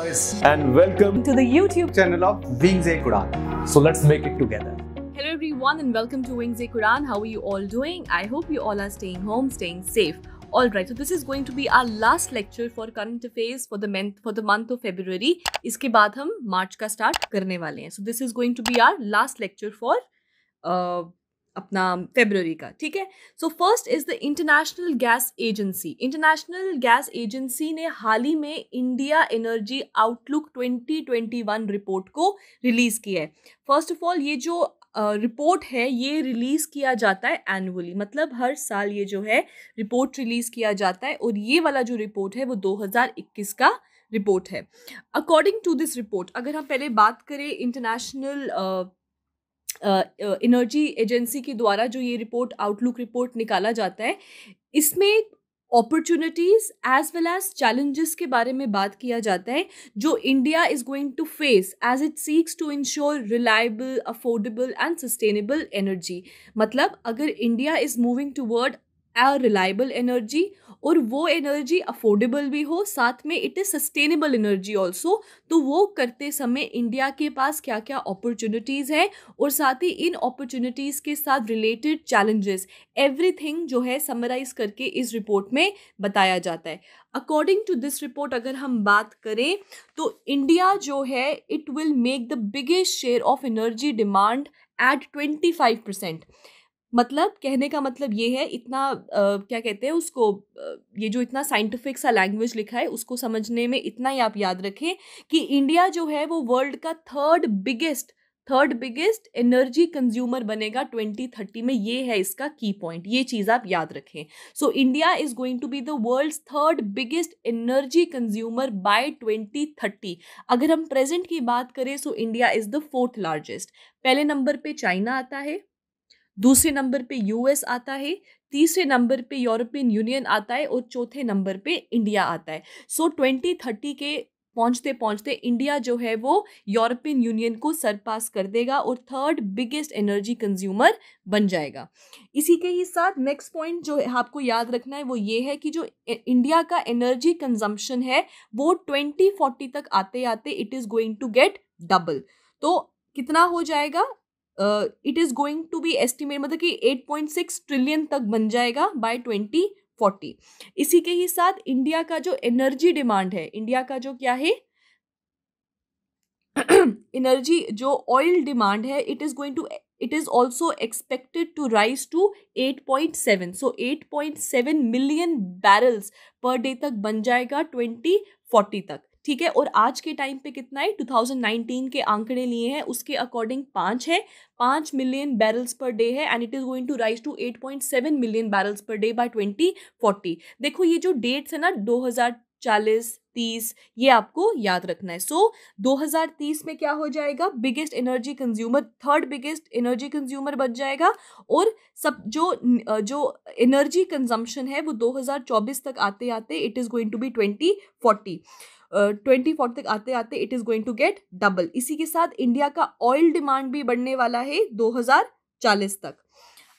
guys, and welcome to the YouTube channel of Wings A Quran. So let's make it together. Hello everyone and welcome to Wings A Quran. How are you all doing? I hope you all are staying home, staying safe. Alright, so this is going to be our last lecture for current affairs for the month of February. इसके बाद हम मार्च का start करने वाले हैं. So this is going to be our last lecture for अपना February का. ठीक है. So first is the international gas agency. International gas agency ने हाल ही में इंडिया एनर्जी आउटलुक 2021 रिपोर्ट को रिलीज किया है. फर्स्ट ऑफ ऑल ये जो रिपोर्ट है ये रिलीज किया जाता है एनुअली, मतलब हर साल ये जो है रिपोर्ट रिलीज किया जाता है और ये वाला जो रिपोर्ट है वो 2021 का रिपोर्ट है. अकॉर्डिंग टू दिस रिपोर्ट, अगर हम पहले बात करें इंटरनेशनल एनर्जी एजेंसी के द्वारा जो ये रिपोर्ट आउटलुक रिपोर्ट निकाला जाता है, इसमें opportunities as well as challenges के बारे में बात किया जाता है जो India is going to face as it seeks to ensure reliable, affordable and sustainable energy. मतलब अगर India is moving toward a reliable energy और वो एनर्जी अफोर्डेबल भी हो, साथ में it is sustainable energy also, तो वो करते समय इंडिया के पास क्या क्या अपॉर्चुनिटीज़ है और साथ ही इन अपॉर्चुनिटीज़ के साथ रिलेटेड चैलेंजेस, एवरीथिंग जो है समराइज करके इस रिपोर्ट में बताया जाता है. अकॉर्डिंग टू दिस रिपोर्ट अगर हम बात करें तो इंडिया जो है it will make the biggest share of energy demand eight 25%. मतलब कहने का मतलब ये है, इतना क्या कहते हैं उसको, ये जो इतना साइंटिफिक सा लैंग्वेज लिखा है उसको समझने में इतना ही आप याद रखें कि इंडिया जो है वो वर्ल्ड का थर्ड बिगेस्ट एनर्जी कंज्यूमर बनेगा 2030 में. ये है इसका की पॉइंट, ये चीज़ आप याद रखें. So India is going to be the world's third biggest energy consumer by 2030. अगर हम प्रेजेंट की बात करें so India is the fourth largest. पहले नंबर पे चाइना आता है, दूसरे नंबर पे यूएस आता है, तीसरे नंबर पे यूरोपियन यूनियन आता है और चौथे नंबर पे इंडिया आता है. सो 2030 के पहुंचते पहुंचते इंडिया जो है वो यूरोपियन यूनियन को सरपास कर देगा और थर्ड बिगेस्ट एनर्जी कंज्यूमर बन जाएगा. इसी के ही साथ नेक्स्ट पॉइंट जो आपको याद रखना है वो ये है कि जो इंडिया का एनर्जी कंजम्पशन है वो 2040 तक आते आते it is going to get double. तो कितना हो जाएगा? It is going to be estimate, मतलब कि 8.6 ट्रिलियन तक बन जाएगा बाय 2040. इसी के ही साथ इंडिया का जो एनर्जी डिमांड है, इंडिया का जो क्या है एनर्जी जो ऑयल डिमांड है, it is also expected to rise to 8.7. So 8.7 million barrels per day तक बन जाएगा 2040 तक. ठीक है. और आज के टाइम पे कितना है? 2019 के आंकड़े लिए हैं उसके according 5 million barrels per day है and it is going to rise to 8.7 million barrels per day by 2040. देखो ये जो डेट्स है ना 2040, 30, ये आपको याद रखना है. सो 2030 में क्या हो जाएगा? Biggest energy consumer, third biggest energy consumer बन जाएगा और सब जो एनर्जी कंजम्पशन है वो 2024 तक आते आते it is going to be 2040 तक आते आते it is going to get double. इसी के साथ इंडिया का ऑयल डिमांड भी बढ़ने वाला है 2040 तक.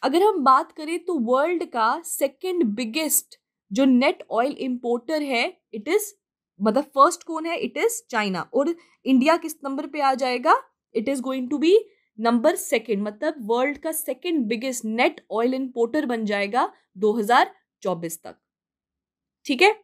अगर हम बात करें तो वर्ल्ड का सेकंड बिगेस्ट जो नेट ऑयल इंपोर्टर है, इट इज, मतलब फर्स्ट कौन है? It is China. और इंडिया किस नंबर पे आ जाएगा? It is going to be number second, मतलब वर्ल्ड का second biggest net oil importer बन जाएगा 2024 तक. ठीक है.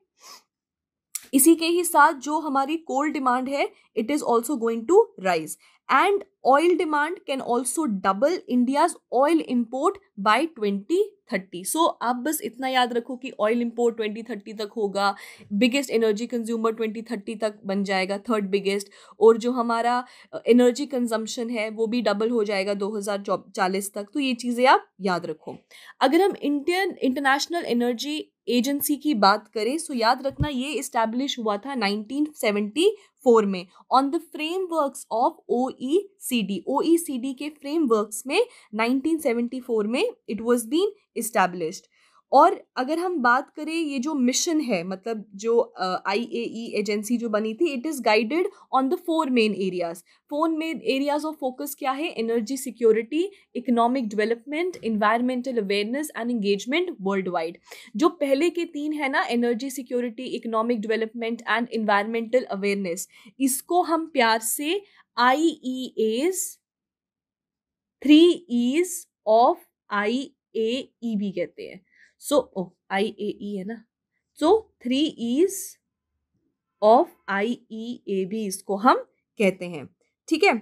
इसी के ही साथ जो हमारी कोल डिमांड है it is also going to rise and oil demand can also double India's oil import by 2030. सो आप बस इतना याद रखो कि ऑयल इम्पोर्ट 2030 तक होगा, बिगेस्ट एनर्जी कंज्यूमर 2030 तक बन जाएगा, थर्ड बिगेस्ट, और जो हमारा एनर्जी कंजम्पशन है वो भी डबल हो जाएगा 2040 तक. तो ये चीज़ें आप याद रखो. अगर हम इंटरनेशनल एनर्जी एजेंसी की बात करें सो याद रखना ये इस्टेब्लिश हुआ था 1974 में on the frameworks of OECD. OECD के फ्रेमवर्क्स में 1974 में इट वाज बीन इस्टेब्लिश्ड. और अगर हम बात करें ये जो मिशन है, मतलब जो IAE एजेंसी जो बनी थी, it is guided on the 4 main areas. 4 main areas of focus क्या है? Energy security, economic development, environmental awareness and engagement world wide. जो पहले के 3 है ना, energy security, economic development and environmental awareness, इसको हम प्यार से IEAs, 3 E's ऑफ IAE भी कहते हैं। सो IAE है ना, सो 3 E's ऑफ IEA भी इसको हम कहते हैं, ठीक है।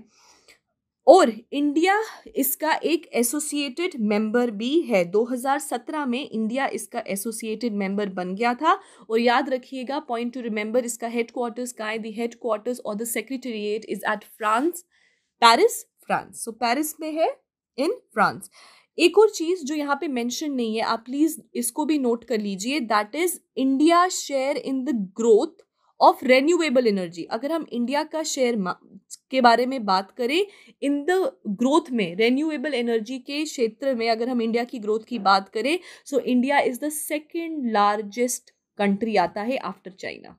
और इंडिया इसका एक एसोसिएटेड मेंबर भी है। 2017 में इंडिया इसका एसोसिएटेड मेंबर बन गया था। और याद रखिएगा, पॉइंट टू रिमेंबर, इसका हेडक्वार्टर्स कहाँ है? द हेडक्वार्टर्स और the secretariat is at France, Paris, France. So Paris में है, इन फ्रांस। एक और चीज जो यहाँ पे मेंशन नहीं है, आप प्लीज इसको भी नोट कर लीजिए, that is India share in the growth of renewable energy. अगर हम इंडिया का शेयर के बारे में बात करें इन द ग्रोथ में, रेन्यूएबल एनर्जी के क्षेत्र में अगर हम इंडिया की ग्रोथ की बात करें, so India is the second largest country आता है आफ्टर चाइना,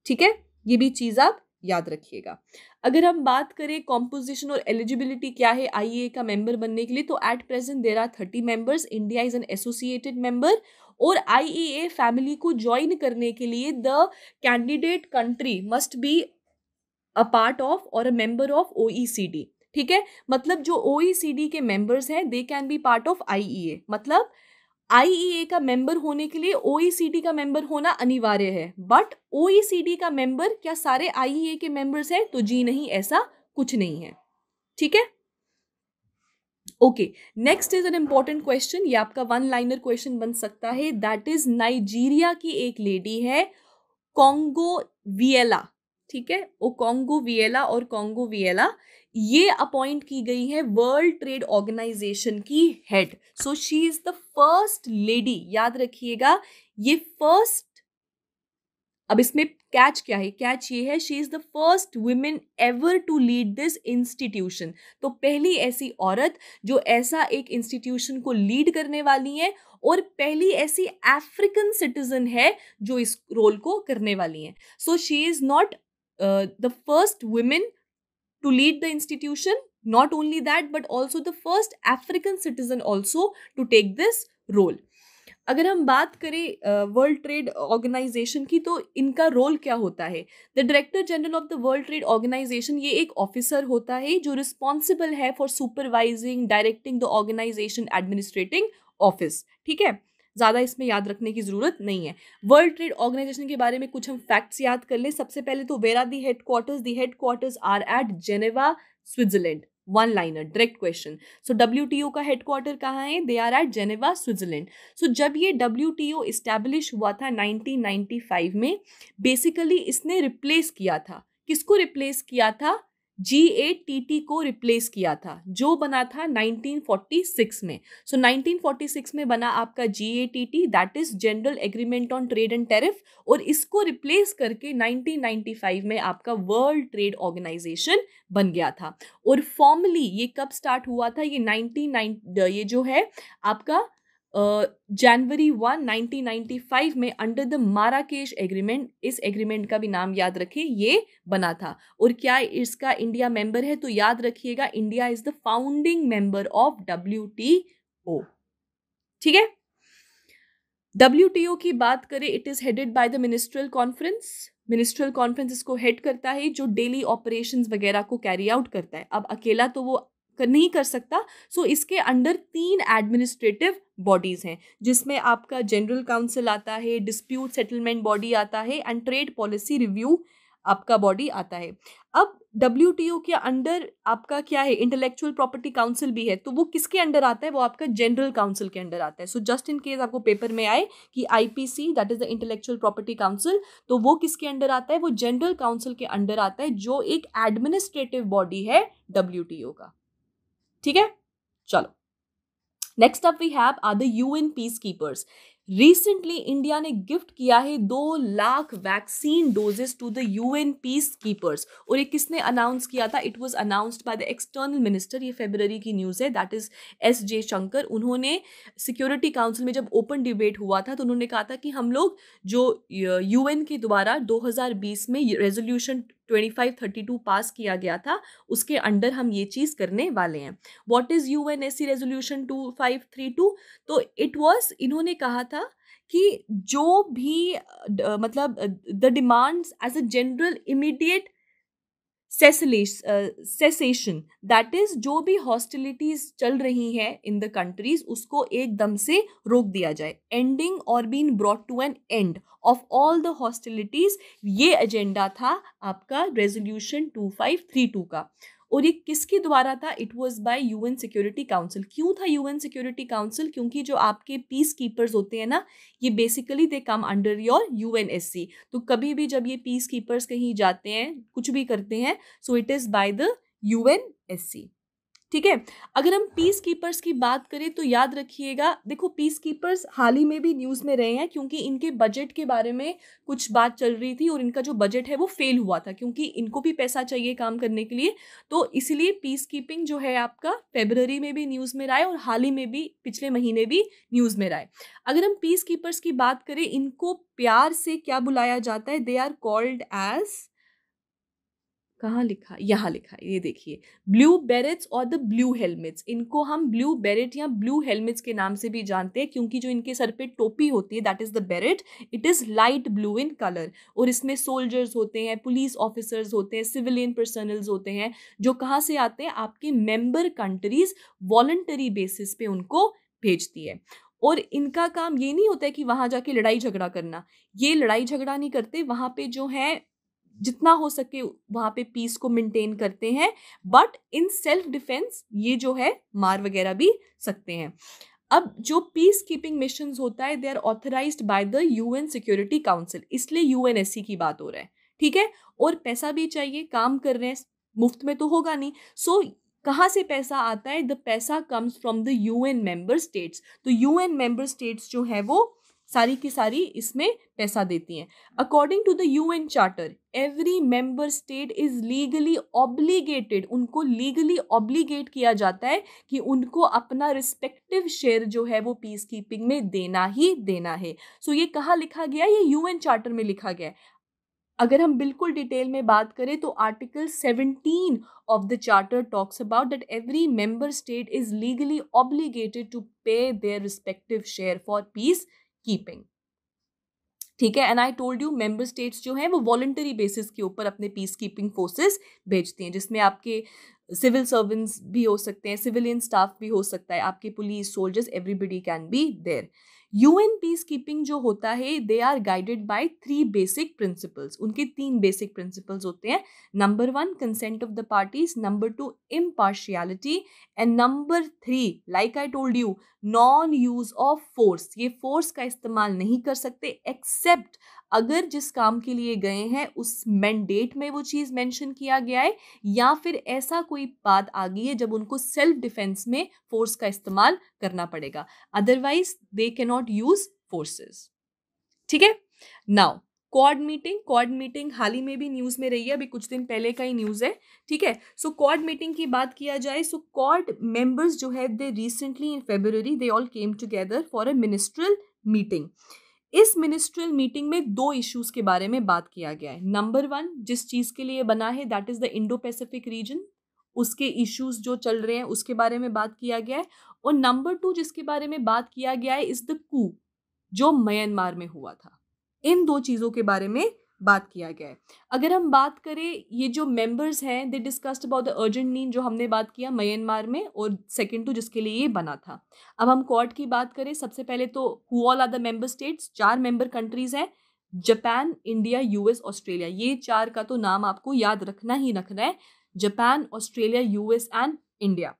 ठीक है। ये भी चीज आप याद रखिएगा। अगर हम बात करें कॉम्पोजिशन और एलिजिबिलिटी क्या है IEA का मेंबर बनने के लिए, तो at present there are 30 members. India is an associated member. और IEA फैमिली को ज्वाइन करने के लिए the candidate country must be a part of और अ मेंबर ऑफ OECD, ठीक है। मतलब जो OECD के मेंबर्स हैं, they can be part of IEA। मतलब IEA का मेंबर होने के लिए OECD का मेंबर होना अनिवार्य है। बट OECD का मेंबर क्या सारे IEA के मेंबर्स हैं? तो जी नहीं, ऐसा कुछ नहीं है, ठीक है। Okay, next is an important question. ये आपका 1 लाइनर क्वेश्चन बन सकता है। दैट इज नाइजीरिया की एक लेडी है, कॉन्गो वियला, ठीक है। वो कॉन्गो वियला और कॉन्गो वियला ये अपॉइंट की गई है वर्ल्ड ट्रेड ऑर्गेनाइजेशन की head. So she is the first lady, याद रखिएगा ये फर्स्ट। अब इसमें कैच क्या है? कैच ये है, she is the first women ever to lead this institution. तो पहली ऐसी औरत जो ऐसा एक इंस्टीट्यूशन को लीड करने वाली है, और पहली ऐसी अफ्रीकन सिटीजन है जो इस रोल को करने वाली है। So she is not the first women to lead the institution, not only that but also the first African citizen also to take this role. अगर हम बात करें वर्ल्ड ट्रेड ऑर्गेनाइजेशन की, तो इनका रोल क्या होता है? The director general of the world trade organisation, ये एक ऑफिसर होता है जो रिस्पॉन्सिबल है for supervising, directing the organisation, administrating office, ठीक है। ज़्यादा इसमें याद रखने की ज़रूरत नहीं है। वर्ल्ड ट्रेड ऑर्गेनाइजेशन के बारे में कुछ हम फैक्ट्स याद कर लें। सबसे पहले तो where are the headquarters? The headquarters are at Geneva, Switzerland. 1 liner direct question. So WTO का हेडक्वार्टर कहाँ है? They are at Geneva, Switzerland. So जब ये WTO इस्टेब्लिश हुआ था 1995 में, बेसिकली इसने रिप्लेस किया था, किसको रिप्लेस किया था? GATT को रिप्लेस किया था, जो बना था 1946 में। सो 1946 में बना आपका GATT, that is general agreement on trade and tariff, और इसको रिप्लेस करके 1995 में आपका वर्ल्ड ट्रेड ऑर्गेनाइजेशन बन गया था। और फॉर्मली ये कब स्टार्ट हुआ था? ये जो है आपका जनवरी 1, 1995 में अंडर द माराकेश एग्रीमेंट, इस एग्रीमेंट का भी नाम याद रखिए, ये बना था। और क्या इसका इंडिया मेंबर है? तो याद रखिएगा, India is the founding member of WTO, ठीक है। WTO की बात करें, it is headed by the ministerial conference. Ministerial conference इसको हेड करता है, जो डेली ऑपरेशंस वगैरह को कैरी आउट करता है। अब अकेला तो वो नहीं कर सकता। सो इसके अंडर 3 एडमिनिस्ट्रेटिव बॉडीज हैं, जिसमें आपका जनरल काउंसिल आता है, डिस्प्यूट सेटलमेंट बॉडी आता है, एंड ट्रेड पॉलिसी रिव्यू आपका बॉडी आता है। अब WTO के अंडर आपका क्या है? इंटेलेक्चुअल प्रॉपर्टी काउंसिल भी है। तो वो किसके अंडर आता है? वो आपका जनरल काउंसिल के अंडर आता है। सो जस्ट इन केस आपको पेपर में आए कि IPC, that is the intellectual property council, तो वो किसके अंडर आता है? वो जनरल काउंसिल के अंडर आता है, जो एक एडमिनिस्ट्रेटिव बॉडी है WTO का, ठीक है। चलो, next up we have are the UN peace keepers. Recently India ने गिफ्ट किया है 2 lakh vaccine doses to the UN peace keepers. और ये किसने अनाउंस किया था? It was announced by the external minister. ये फरवरी की न्यूज़ है, दैट इज एस जयशंकर। उन्होंने सिक्योरिटी काउंसिल में जब ओपन डिबेट हुआ था तो उन्होंने कहा था कि हम लोग जो यूएन के द्वारा 2020 में रेजोल्यूशन 2532 पास किया गया था उसके अंडर हम ये चीज़ करने वाले हैं। What is UNSC resolution 2532? तो इट वाज, इन्होंने कहा था कि जो भी मतलब the demands as a general immediate cessation, that is जो भी हॉस्टिलिटीज चल रही हैं इन द कंट्रीज उसको एकदम से रोक दिया जाए। एंडिंग और been brought to an end of all the hostilities, ये एजेंडा था आपका रेजोल्यूशन 2532 का। और ये किसके द्वारा था? It was by UN security council. क्यों था यूएन सिक्योरिटी काउंसिल? क्योंकि जो आपके पीस कीपर्स होते हैं ना, ये basically they come under your UNSC. तो कभी भी जब ये पीस कीपर्स कहीं जाते हैं, कुछ भी करते हैं, so it is by the UNSC. ठीक है। अगर हम पीस कीपर्स की बात करें तो याद रखिएगा, देखो पीस कीपर्स हाल ही में भी न्यूज़ में रहे हैं क्योंकि इनके बजट के बारे में कुछ बात चल रही थी और इनका जो बजट है वो फेल हुआ था क्योंकि इनको भी पैसा चाहिए काम करने के लिए। तो इसीलिए पीस कीपिंग जो है आपका फरवरी में भी न्यूज़ में रहा है और हाल ही में भी पिछले महीने भी न्यूज़ में रहा है। अगर हम पीस कीपर्स की बात करें, इनको प्यार से क्या बुलाया जाता है? दे आर कॉल्ड एज, कहाँ लिखा? यहाँ लिखा है, ये देखिए, ब्लू बेरेट्स और द ब्लू हेलमेट्स। इनको हम ब्लू बेरेट या ब्लू हेलमेट्स के नाम से भी जानते हैं क्योंकि जो इनके सर पे टोपी होती है that is the बेरेट, it is light blue in colour. और इसमें सोल्जर्स होते हैं, पुलिस ऑफिसर्स होते हैं, सिविलियन पर्सनल्स होते हैं जो कहाँ से आते हैं? आपके मेंबर कंट्रीज वॉलंटरी बेसिस पे उनको भेजती है। और इनका काम ये नहीं होता है कि वहां जाके लड़ाई झगड़ा करना, ये लड़ाई झगड़ा नहीं करते, वहां पे जो है जितना हो सके वहां पे पीस को मेंटेन करते हैं, बट इन सेल्फ डिफेंस ये जो है मार वगैरह भी सकते हैं। अब जो पीस कीपिंग मिशंस होता है they are authorised by the UN security council, इसलिए यूएनएससी की बात हो रहा है। ठीक है। और पैसा भी चाहिए, काम कर रहे हैं, मुफ्त में तो होगा नहीं। सो कहाँ से पैसा आता है? द पैसा comes from the UN member states. तो यूएन मेंबर स्टेट्स जो है वो सारी की सारी इसमें पैसा देती हैं। According to the UN charter, every member state is legally obligated, उनको लीगली ऑब्लिगेट किया जाता है कि उनको अपना रिस्पेक्टिव शेयर जो है वो पीस कीपिंग में देना ही देना है। सो ये कहाँ लिखा गया? ये यूएन चार्टर में लिखा गया है। अगर हम बिल्कुल डिटेल में बात करें तो article 17 of the charter talks about that every member state is legally obligated to pay their respective share for peacekeeping. ठीक है। And I told you member states जो हैं वो वॉलंटरी बेसिस के ऊपर अपने पीस कीपिंग फोर्सेस भेजती हैं, जिसमें आपके सिविल सर्वेंट्स भी हो सकते हैं, सिविलियन स्टाफ भी हो सकता है, आपके police, soldiers, everybody can be there. UN peace keeping जो होता है they are guided by 3 basic principles. उनके 3 बेसिक प्रिंसिपल्स होते हैं। Number 1 consent of the parties, number 2 impartiality, and number 3 like I told you non use of force. ये force का इस्तेमाल नहीं कर सकते एक्सेप्ट अगर जिस काम के लिए गए हैं उस मैंडेट में वो चीज़ मेंशन किया गया है या फिर ऐसा कोई बात आ गई है जब उनको सेल्फ डिफेंस में फोर्स का इस्तेमाल करना पड़ेगा, otherwise they can not use forces. ठीक है। नाउ क्वाड मीटिंग हाल ही में भी न्यूज में रही है, अभी कुछ दिन पहले का ही न्यूज है। ठीक है। सो क्वाड मीटिंग की बात किया जाए, सो क्वाड मेंबर्स जो है they recently in February they all came together for a ministerial meeting. इस मिनिस्ट्रियल मीटिंग में 2 इश्यूज के बारे में बात किया गया है। नंबर 1 जिस चीज के लिए बना है that is the Indo Pacific reason, उसके इश्यूज जो चल रहे हैं उसके बारे में बात किया गया है। और नंबर 2 जिसके बारे में बात किया गया है इज द कू जो म्यांमार में हुआ था। इन 2 चीजों के बारे में बात किया गया है। अगर हम बात करें ये जो मेंबर्स हैं they discussed about the urgent need जो हमने बात किया म्यांमार में, और सेकंड 2 जिसके लिए ये बना था। अब हम क्वाड की बात करें, सबसे पहले तो who all are the member states, 4 member countries हैं, जापान, इंडिया, यूएस, ऑस्ट्रेलिया। ये 4 का तो नाम आपको याद रखना ही रखना है, Japan, Australia, US and India.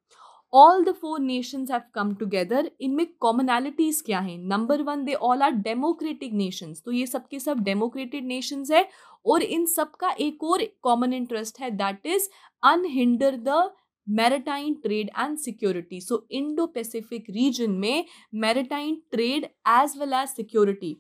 All the 4 nations have come together. इनमें कॉमनैलिटीज क्या हैं? Number 1 they all are democratic nations, तो ये सबके सब डेमोक्रेटिक नेशंस है। और इन सब का एक और कॉमन इंटरेस्ट है that is unhindered maritime trade and security. So Indo Pacific region में maritime trade as well as security,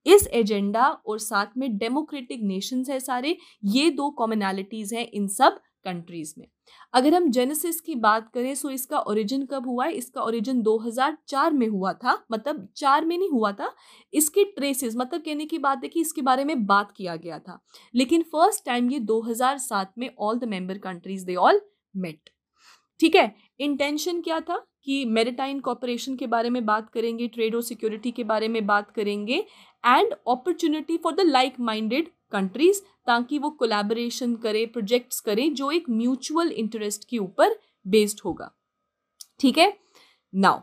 इस एजेंडा और साथ में डेमोक्रेटिक नेशंस है सारे, ये दो कॉमनैलिटीज हैं इन सब कंट्रीज में। अगर हम जेनेसिस की बात करें सो इसका ओरिजिन कब हुआ है? इसका ओरिजिन 2004 में हुआ था, मतलब 4 में नहीं हुआ था। इसके ट्रेसेस, मतलब कहने की बात है कि इसके बारे में बात किया गया था, लेकिन फर्स्ट टाइम ये 2007 में all the member countries they all met. ठीक है, इंटेंशन क्या था कि मैरिटाइम कॉर्पोरेशन के बारे में बात करेंगे, ट्रेड और सिक्योरिटी के बारे में बात करेंगे, and opportunity for the like minded countries, ताकि वो कोलैबोरेशन करे, प्रोजेक्ट्स करे जो एक म्यूचुअल इंटरेस्ट के ऊपर बेस्ड होगा। ठीक है, नाउ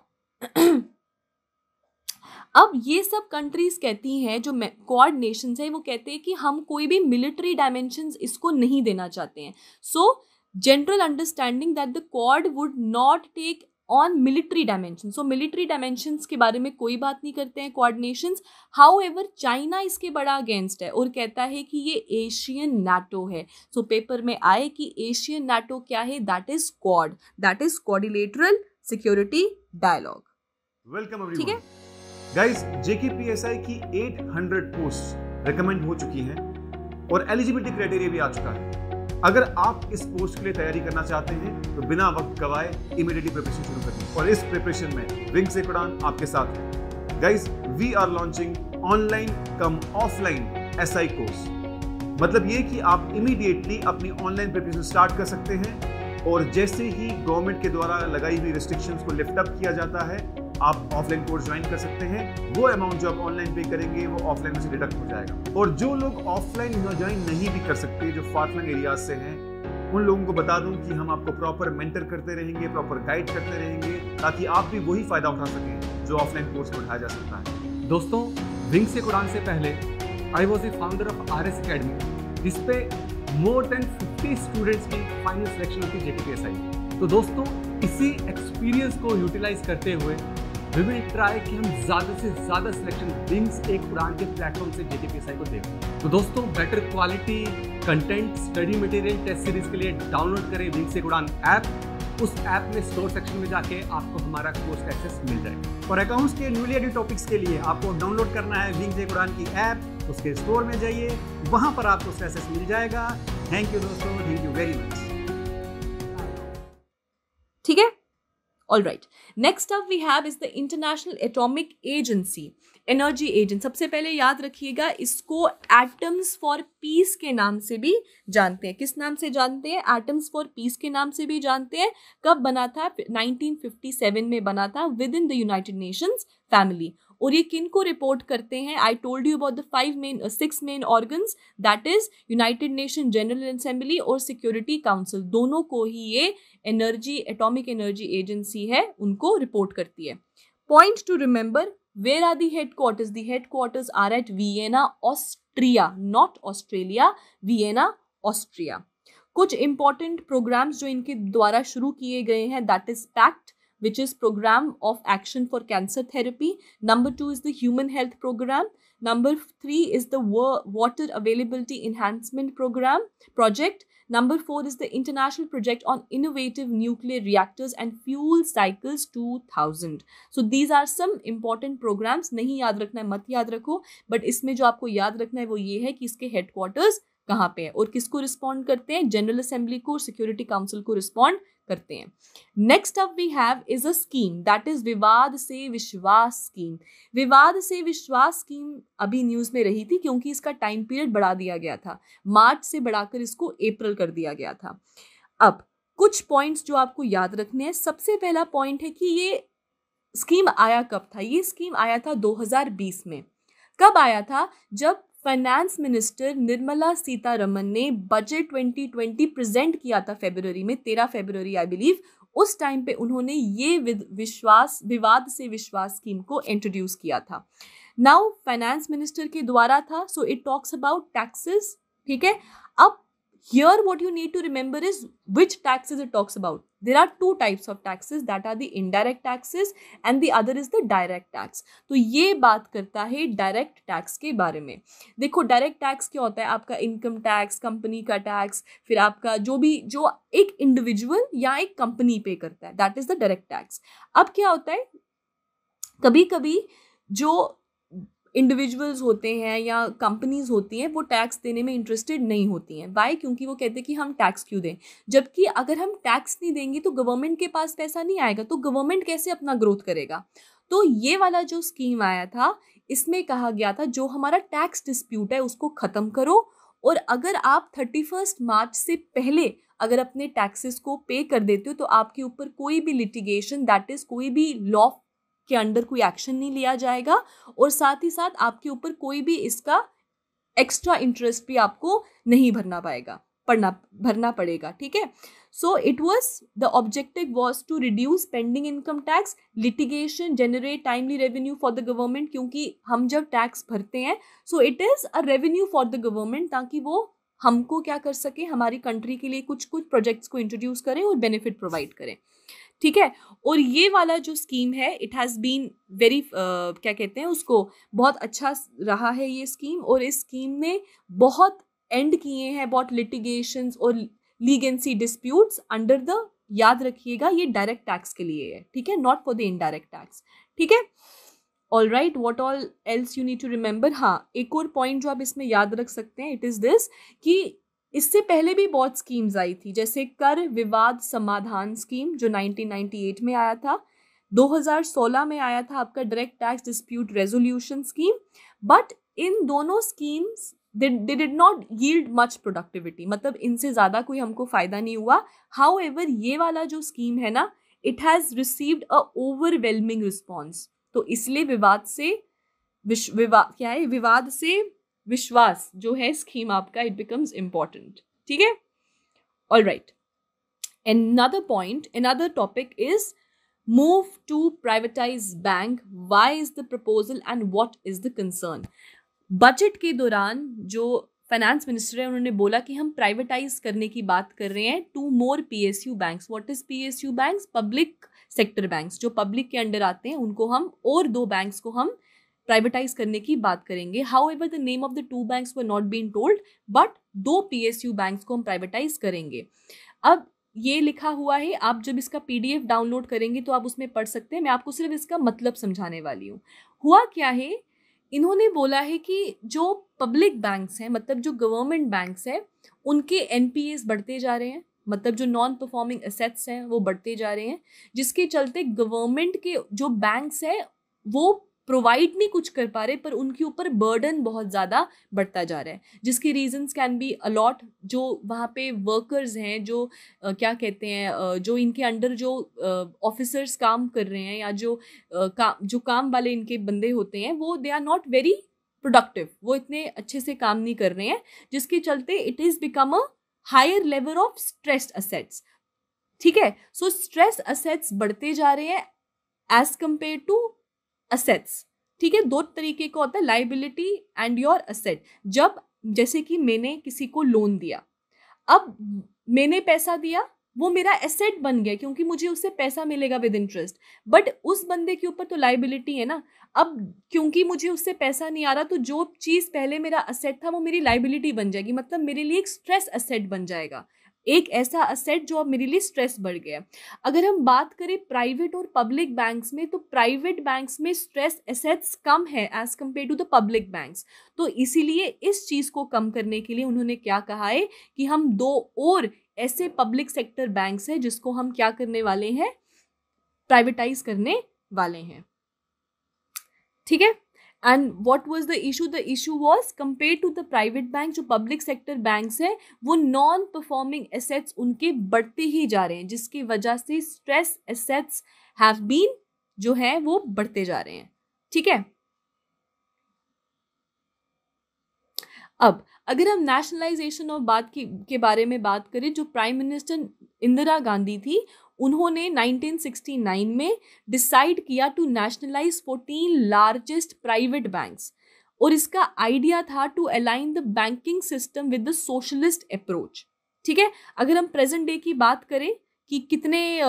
अब ये सब कंट्रीज कहती हैं, जो क्वाड नेशंस हैं, वो कहते हैं कि हम कोई भी मिलिट्री डायमेंशंस इसको नहीं देना चाहते हैं। So general understanding that the quad would not take on military dimension. So military dimensions के बारे में कोई बात नहीं करते हैं क्वाड नेशंस। हाउएवर चाइना इसके बड़ा अगेंस्ट है और कहता है कि ये एशियन नाटो है। सो पेपर में आए कि एशियन नाटो क्या है? That is quad, that is quadrilateral security dialogue. Welcome everyone. ठीक है गाइस, जेकेपीएसआई की 800 पोस्ट रिकमेंड हो चुकी हैं और एलिजिबिलिटी क्राइटेरिया भी आ चुका है। अगर आप इस पोस्ट के लिए तैयारी करना चाहते हैं तो बिना वक्त गवाए इमीडिएटली प्रिपरेशन शुरू करें, और इस प्रिपरेशन में विंग्स एक उड़ान आपके साथ है। Guys, we are launching online cum offline SI course. मतलब ये कि आप इमीडिएटली अपनी ऑनलाइन प्रिपरेशन स्टार्ट कर सकते हैं, और जैसे ही गवर्नमेंट के द्वारा लगाई हुई रिस्ट्रिक्शंस को लिफ्ट अप किया जाता है, आप ऑफलाइन कोर्स ज्वाइन कर सकते हैं। वो अमाउंट जो आप ऑनलाइन पे करेंगे वो ऑफलाइन में से डिडक्ट हो जाएगा। और जो लोग ऑफलाइन ज्वाइन नहीं भी कर सकते, जो फार फ्लंग एरियाज से हैं, उन लोगों को बता दूं कि हम आपको प्रॉपर मेंटर करते रहेंगे, प्रॉपर गाइड करते रहेंगे, ताकि आप भी वही फायदा उठा सकें जो ऑफलाइन कोर्स में उठाया जा सकता है। दोस्तों, विंग्स एक उड़ान से पहले I was the founder of RS academy, जिसपे मोर देन 50 स्टूडेंट्स की फाइनल सिलेक्शन होती है जेकेपीएसआई। तो दोस्तों, इसी एक्सपीरियंस को यूटिलाइज करते हुए वी विल ट्राई कि हम ज़्यादा से ज़्यादा सिलेक्शन विंग्स एक उड़ान के प्लेटफॉर्म से जेकेपीएसआई को दें। तो दोस्तों, better quality content, study material, test series के लिए डाउनलोड करें विंग्स एक उड़ान ऐप। उस ऐप में स्टोर सेक्शन में जाके आपको हमारा कोर्स का एक्सेस मिल जाएगा। और अकाउंट्स के न्यूली एडेड टॉपिक्स के लिए आपको डाउनलोड करना है विंग्स एक उड़ान की ऐप। उसके स्टोर में जाइए, वहां पर आपको उसका एक्सेस मिल जाएगा। थैंक यू दोस्तों, थैंक यू वेरी मच। ठीक है, all right. Next up we have is the international atomic agency, energy agency. सबसे पहले याद रखिएगा, इसको एटम्स फॉर पीस के नाम से भी जानते हैं। किस नाम से जानते हैं? एटम्स फॉर पीस के नाम से भी जानते हैं। कब बना था? 1957 में बना था with in the United Nations family. और ये किन को रिपोर्ट करते हैं? आई told you about the 6 main organs, that is United nation general assembly और सिक्योरिटी काउंसिल। दोनों को ही ये एनर्जी, एटॉमिक एनर्जी एजेंसी है, उनको रिपोर्ट करती है। Point to remember, where are the headquarters? The headquarters are at Vienna, Austria, not Australia, Vienna, Austria. कुछ important programmes जो इनके द्वारा शुरू किए गए हैं, that is PACT, which is program of action for cancer therapy. Number 2 is the human health program. Number 3 is the water availability enhancement project. Number 4 is the international project on innovative nuclear reactors and fuel cycles 2000. So these are some important programs. नहीं याद रखना है, मत याद रखो, but इसमें जो आपको याद रखना है वो ये है कि इसके हेडक्वार्टर्स कहाँ पे है और किसको रिस्पॉन्ड करते हैं? जनरल असेंबली को, सिक्योरिटी काउंसिल को रिस्पॉन्ड करते हैं। Next up we have is a scheme, that is Vivad se विश्वास स्कीम। विवाद से विश्वास स्कीम अभी न्यूज में रही थी क्योंकि इसका टाइम पीरियड बढ़ा दिया गया था, मार्च से बढ़ाकर इसको अप्रैल कर दिया गया था। अब कुछ पॉइंट्स जो आपको याद रखने हैं। सबसे पहला पॉइंट है कि ये स्कीम आया कब था? ये स्कीम आया था 2020 में। कब आया था? जब फाइनेंस मिनिस्टर निर्मला सीतारमन ने बजट 2020 प्रेजेंट किया था फरवरी में, 13 फरवरी आई बिलीव। उस टाइम पे उन्होंने ये विवाद से विश्वास स्कीम को इंट्रोड्यूस किया था। नाउ फाइनेंस मिनिस्टर के द्वारा था, so it talks about taxes. ठीक है, अब Here what you need to remember is which taxes it talks about. There are two types of taxes, that are the indirect taxes and the other is the direct tax. तो ये बात करता है direct tax के बारे में. देखो direct tax क्या होता है, आपका इनकम टैक्स, कंपनी का टैक्स, फिर आपका जो एक इंडिविजुअल या एक कंपनी पे करता है, that is the direct tax. अब क्या होता है, कभी कभी जो इंडिविजुअल्स होते हैं या कंपनीज होती हैं वो टैक्स देने में इंटरेस्टेड नहीं होती हैं. वाई? क्योंकि वो कहते हैं कि हम टैक्स क्यों दें, जबकि अगर हम टैक्स नहीं देंगे तो गवर्नमेंट के पास पैसा नहीं आएगा, तो गवर्नमेंट कैसे अपना ग्रोथ करेगा. तो ये वाला जो स्कीम आया था इसमें कहा गया था जो हमारा टैक्स डिस्प्यूट है उसको ख़त्म करो, और अगर आप 31 मार्च से पहले अगर अपने टैक्सेस को पे कर देते हो तो आपके ऊपर कोई भी लिटिगेशन, दैट इज़ कोई भी लॉ के अंडर कोई एक्शन नहीं लिया जाएगा, और साथ ही साथ आपके ऊपर कोई भी इसका एक्स्ट्रा इंटरेस्ट भी आपको नहीं भरना पड़ेगा. ठीक है. So it was the objective was to reduce pending income tax litigation, generate timely revenue for the government, क्योंकि हम जब टैक्स भरते हैं so it is a revenue for the government, ताकि वो हमको क्या कर सके, हमारी कंट्री के लिए कुछ प्रोजेक्ट्स को इंट्रोड्यूस करें और बेनिफिट प्रोवाइड करें. ठीक है. और ये वाला जो स्कीम है इट हैज़ बीन वेरी क्या कहते हैं उसको, बहुत अच्छा रहा है ये स्कीम, और इस स्कीम ने बहुत एंड किए हैं, बहुत लिटिगेशंस और लीगेंसी डिस्प्यूट्स अंडर द, याद रखिएगा ये डायरेक्ट टैक्स के लिए है. ठीक है, not for the indirect tax. ठीक है. All right, what all else you need to remember. हाँ, एक और पॉइंट जो आप इसमें याद रख सकते हैं, इट इज़ दिस कि इससे पहले भी बहुत स्कीम्स आई थी, जैसे कर विवाद समाधान स्कीम जो 1998 में आया था, 2016 में आया था आपका direct tax dispute resolution scheme. But in दोनों schemes they did not yield much productivity, मतलब इनसे ज़्यादा कोई हमको फ़ायदा नहीं हुआ. हाउएवर ये वाला जो स्कीम है ना, it has received a overwhelming response. तो इसलिए विवाद से विश्वास जो है स्कीम आपका, इट बिकम्स इम्पॉर्टेंट. ठीक है. All right. Another point, another topic is move to privatize bank. Why is the proposal and what is the concern? Budget के दौरान जो फाइनेंस मिनिस्टर है उन्होंने बोला कि हम प्राइवेटाइज करने की बात कर रहे हैं to more PSU banks. What is PSU banks? Public sector banks, जो पब्लिक के अंडर आते हैं उनको हम, और 2 बैंक्स को हम प्राइवेटाइज करने की बात करेंगे. However the name of the 2 banks were not been told, but 2 PSU banks को हम प्राइवेटाइज करेंगे. अब ये लिखा हुआ है, आप जब इसका PDF डाउनलोड करेंगे तो आप उसमें पढ़ सकते हैं. मैं आपको सिर्फ इसका मतलब समझाने वाली हूँ. हुआ क्या है, इन्होंने बोला है कि जो पब्लिक बैंक्स हैं, मतलब जो गवर्नमेंट बैंक्स हैं, उनके NPAs बढ़ते जा रहे हैं, मतलब जो नॉन परफॉर्मिंग एसेट्स हैं वो बढ़ते जा रहे हैं, जिसके चलते गवर्नमेंट के जो बैंक्स हैं वो प्रोवाइड नहीं कुछ कर पा रहे, पर उनके ऊपर बर्डन बहुत ज़्यादा बढ़ता जा रहा है, जिसके रीजंस कैन बी अलॉट. जो वहाँ पे वर्कर्स हैं, जो क्या कहते हैं, जो इनके अंडर जो ऑफिसर्स काम कर रहे हैं, या जो काम वाले इनके बंदे होते हैं, वो they are not very productive, वो इतने अच्छे से काम नहीं कर रहे हैं, जिसके चलते it is become a higher level of stressed assets. ठीक है. सो स्ट्रेस असेट्स बढ़ते जा रहे हैं एज कंपेयर टू असेट्स. ठीक है. 2 तरीके का होता है, लाइबिलिटी एंड योर असेट. जब जैसे कि मैंने किसी को लोन दिया, अब मैंने पैसा दिया, वो मेरा एसेट बन गया क्योंकि मुझे उससे पैसा मिलेगा विद इंटरेस्ट, बट उस बंदे के ऊपर तो लाइबिलिटी है ना. अब क्योंकि मुझे उससे पैसा नहीं आ रहा, तो जो चीज़ पहले मेरा असेट था वो मेरी लाइबिलिटी बन जाएगी, मतलब मेरे लिए एक स्ट्रेस असेट बन जाएगा, एक ऐसा असेट जो अब मेरे लिए स्ट्रेस बढ़ गया. अगर हम बात करें प्राइवेट और पब्लिक बैंक्स में, तो प्राइवेट बैंक्स में स्ट्रेस एसेट्स कम है as compare to the public banks. तो इसीलिए इस चीज़ को कम करने के लिए उन्होंने क्या कहा है कि हम 2 और ऐसे पब्लिक सेक्टर बैंक्स हैं जिसको हम क्या करने वाले हैं, प्राइवेटाइज करने वाले हैं. ठीक है. And what was the issue? The issue was compare to the private bank, जो पब्लिक सेक्टर बैंक्स हैं वो नॉन परफॉर्मिंग एसेट्स उनके बढ़ते ही जा रहे हैं, जिसकी वजह से स्ट्रेस एसेट्स हैव बीन जो है वो बढ़ते जा रहे हैं. ठीक है. अब अगर हम नेशनलाइजेशन ऑफ के बारे में बात करें, जो प्राइम मिनिस्टर इंदिरा गांधी थी, उन्होंने 1969 में डिसाइड किया to nationalise 14 largest private banks, और इसका आइडिया था to align the banking system with the socialist approach. ठीक है। अगर हम प्रेजेंट डे की बात करें कि कितने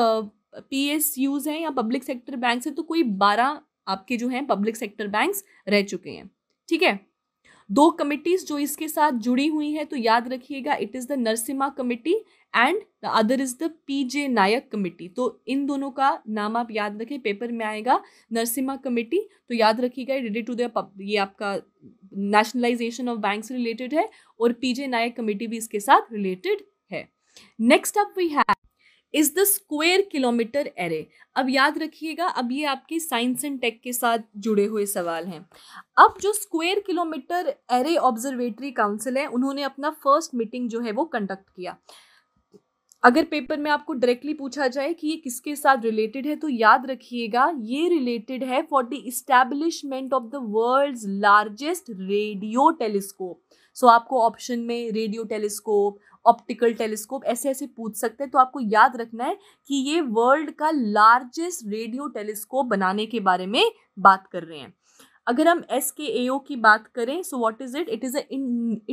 PSUs हैं या पब्लिक सेक्टर बैंक्स हैं, तो कोई 12 आपके जो हैं पब्लिक सेक्टर बैंक्स रह चुके हैं। ठीक है। 2 कमिटीज जो इसके साथ जुड़ी हुई हैं, तो याद रखिएगा, it is the Narasimha committee and the other is the PJ Naik committee. तो इन दोनों का नाम आप याद रखें, पेपर में आएगा। नरसिम्हा कमिटी तो याद रखिएगा रिलेटेड टू द ये आपका नेशनलाइजेशन ऑफ बैंक से रिलेटेड है, और PJ नायक कमिटी भी इसके साथ रिलेटेड है। Next up we have is the square kilometre array. अब याद रखिएगा, अब ये आपकी साइंस एंड टेक के साथ जुड़े हुए सवाल हैं। अब जो square kilometre array observatory council है, उन्होंने अपना फर्स्ट मीटिंग जो है वो कंडक्ट किया। अगर पेपर में आपको डायरेक्टली पूछा जाए कि ये किसके साथ रिलेटेड है, तो याद रखिएगा ये रिलेटेड है for the establishment of the world's largest radio telescope. So आपको ऑप्शन में रेडियो टेलीस्कोप, ऑप्टिकल टेलीस्कोप ऐसे ऐसे पूछ सकते हैं, तो आपको याद रखना है कि ये वर्ल्ड का लार्जेस्ट रेडियो टेलीस्कोप बनाने के बारे में बात कर रहे हैं। अगर हम SKAO की बात करें, so what is it? It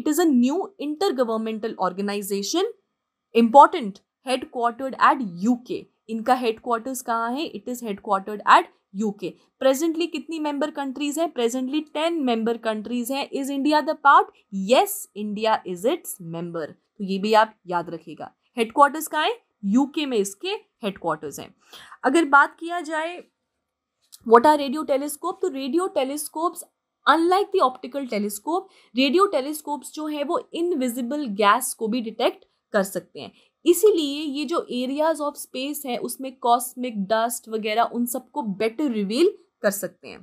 is a new inter governmental organisation, important, headquartered at UK। इनका हेडक्वार्टर्स कहाँ है? It is headquartered at UK। Presently कितनी मेंबर कंट्रीज हैं? प्रेजेंटली 10 मेंबर कंट्रीज हैं। Is India the part? Yes, India is its member. तो ये भी आप याद रखिएगा। हेडक्वार्टर्स कहाँ है? UK में इसके हेडक्वार्टर्स हैं। अगर बात किया जाए व्हाट आर रेडियो टेलीस्कोप, तो radio telescopes unlike the optical telescope, radio telescopes जो है वो इनविजिबल गैस को भी डिटेक्ट कर सकते हैं। इसीलिए ये जो एरियाज ऑफ स्पेस है उसमें कॉस्मिक डस्ट वगैरह उन सबको बेटर रिवील कर सकते हैं।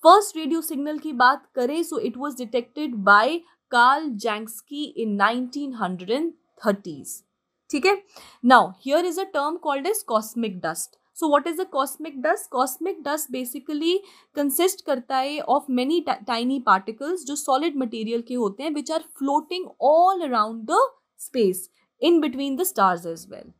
फर्स्ट रेडियो सिग्नल की बात करें, so it was detected by Karl Jansky in 1930s। ठीक है। Now here is a term called as cosmic dust. So what is the cosmic dust? Cosmic dust basically consist करता है of many tiny particles जो solid material के होते हैं, which are floating all around the space in between the stars as well.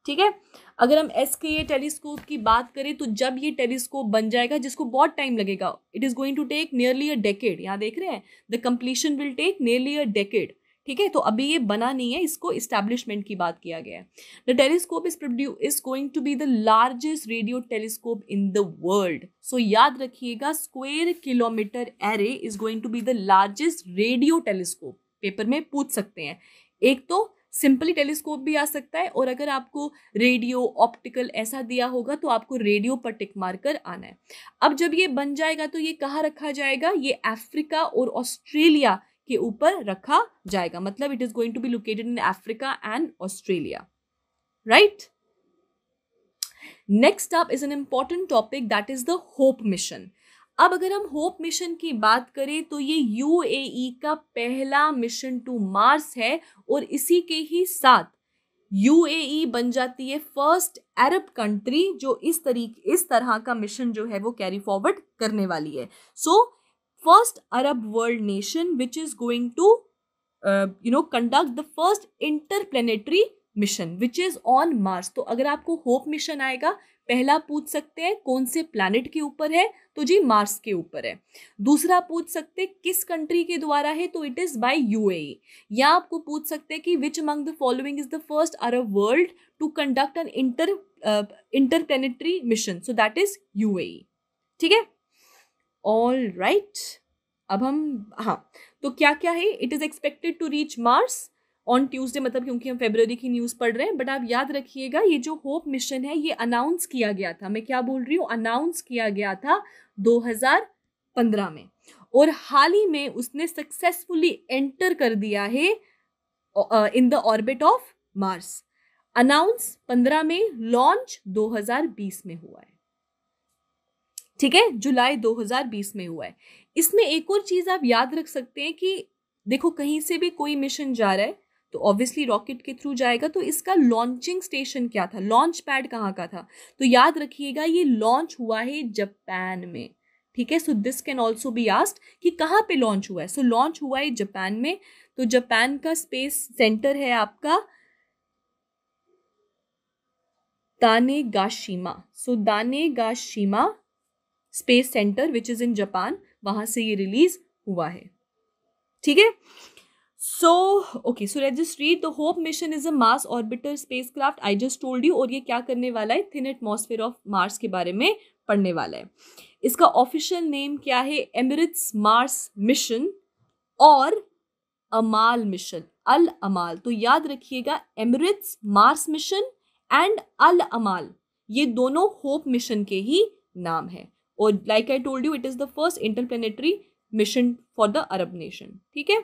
ठीक है। अगर हम SKA टेलीस्कोप की बात करें, तो जब ये टेलीस्कोप बन जाएगा, जिसको बहुत टाइम लगेगा, it is going to take nearly a decade. यहाँ देख रहे हैं, the completion will take nearly a decade. ठीक है। तो अभी ये बना नहीं है, इसको इस्टेब्लिशमेंट की बात किया गया है। The telescope is going to be the largest radio telescope in the world. So याद रखिएगा, square kilometre array is going to be the largest radio telescope. Paper में पूछ सकते हैं। एक तो सिंपली टेलीस्कोप भी आ सकता है, और अगर आपको रेडियो, ऑप्टिकल ऐसा दिया होगा तो आपको रेडियो पर टिक मार कर आना है। अब जब ये बन जाएगा तो ये कहाँ रखा जाएगा? ये अफ्रीका और ऑस्ट्रेलिया के ऊपर रखा जाएगा। मतलब it is going to be located in Africa and Australia, right. Next up is an important topic, that is the Hope mission. अब अगर हम होप मिशन की बात करें, तो ये UAE का पहला मिशन टू मार्स है, और इसी के ही साथ UAE बन जाती है फर्स्ट अरब कंट्री जो इस तरह का मिशन जो है वो कैरी फॉरवर्ड करने वाली है। सो first Arab world nation which is going to conduct the first interplanetary mission which is on Mars। तो अगर आपको होप मिशन आएगा, पहला पूछ सकते हैं कौन से प्लैनेट के ऊपर है, तो जी मार्स के ऊपर है। दूसरा पूछ सकते हैं किस कंट्री के द्वारा है, तो इट इज बाय UAE। या आपको पूछ सकते हैं कि which among the following is the first Arab world to conduct an interplanetary mission, so that is UAE। ठीक है। All right. अब हम तो क्या क्या है? It is expected to reach Mars on Tuesday, मतलब क्योंकि हम फरवरी की न्यूज़ पढ़ रहे हैं। बट आप याद रखिएगा, ये जो होप मिशन है ये अनाउंस किया गया था, मैं क्या बोल रही हूँ, अनाउंस किया गया था 2015 में, और हाल ही में उसने सक्सेसफुली एंटर कर दिया है in the orbit of Mars. Announce 15 में, लॉन्च 2020 में हुआ है। ठीक है, जुलाई 2020 में हुआ है। इसमें एक और चीज आप याद रख सकते हैं कि देखो, कहीं से भी कोई मिशन जा रहा है तो ऑब्वियसली रॉकेट के थ्रू जाएगा, तो इसका लॉन्चिंग स्टेशन क्या था, लॉन्च पैड कहाँ का था, तो याद रखिएगा ये लॉन्च हुआ है जापान में। ठीक है। So this can also be asked कि कहाँ पे लॉन्च हुआ है। सो लॉन्च हुआ है जापान में। तो जापान का स्पेस सेंटर है आपका Tanegashima. So Tanegashima space centre which is in Japan, वहां से ये रिलीज हुआ है। ठीक है। So okay, so let's just read. The Hope mission is a Mars orbiter spacecraft. I just told you. और ये क्या करने वाला है? थिन एटमॉस्फेयर ऑफ मार्स के बारे में पढ़ने वाला है. इसका ऑफिशियल नेम क्या है? एमिरेट्स मार्स मिशन और अमाल मिशन, अल अमाल. तो याद रखिएगा, एमिरेट्स मार्स मिशन एंड अल अमाल, ये दोनों होप मिशन के ही नाम है. और like I told you, it is the first interplanetary mission for the Arab nation. ठीक है.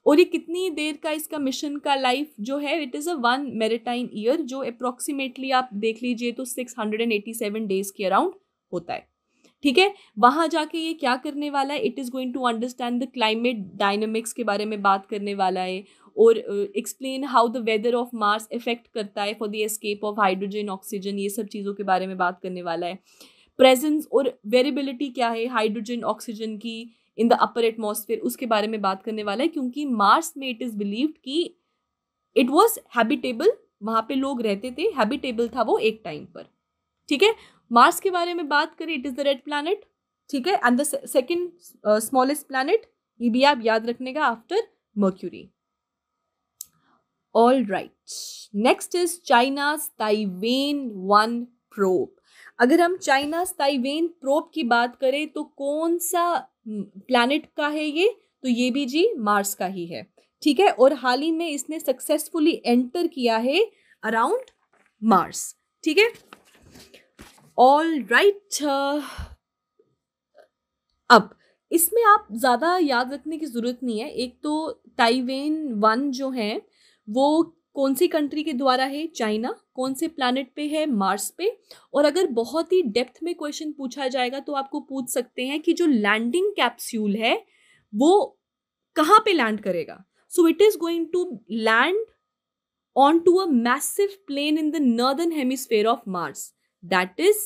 और ये कितनी देर का इसका मिशन का लाइफ जो है? It is a 1 maritime year, जो अप्रोक्सीमेटली आप देख लीजिए तो 687 डेज के अराउंड होता है. ठीक है. वहाँ जाके ये क्या करने वाला है? It is going to understand the climate dynamics के बारे में बात करने वाला है, और explain how the weather of Mars effect करता है for the escape of hydrogen, oxygen, ये सब चीज़ों के बारे में बात करने वाला है. प्रेजेंस और वेरिएबिलिटी क्या है हाइड्रोजन, ऑक्सीजन की इन द अपर एटमॉस्फेयर, उसके बारे में बात करने वाला है. क्योंकि मार्स में इट इज बिलीव्ड कि इट वाज हैबिटेबल, वहां पे लोग रहते थे, हैबिटेबल था वो एक टाइम पर. ठीक है. मार्स के बारे में बात करें, it is the red planet. ठीक है. And the second smallest planet, ये भी आप याद रखने का, after Mercury. All right, next is China's Tianwen 1 probe. अगर हम चाइनाज ताइवेन प्रोब की बात करें तो कौन सा प्लैनेट का है ये? तो ये भी जी मार्स का ही है. ठीक है. और हाल ही में इसने सक्सेसफुली एंटर किया है अराउंड मार्स. ठीक है. ऑल राइट, अब इसमें आप ज़्यादा याद रखने की ज़रूरत नहीं है. एक तो ताइवेन 1 जो है वो कौन सी कंट्री के द्वारा है? चाइना. कौन से प्लैनेट पे है? मार्स पे. और अगर बहुत ही डेप्थ में क्वेश्चन पूछा जाएगा तो आपको पूछ सकते हैं कि जो लैंडिंग कैप्सूल है वो कहाँ पे लैंड करेगा? So it is going to land on to a massive plain in the northern hemisphere of Mars, that is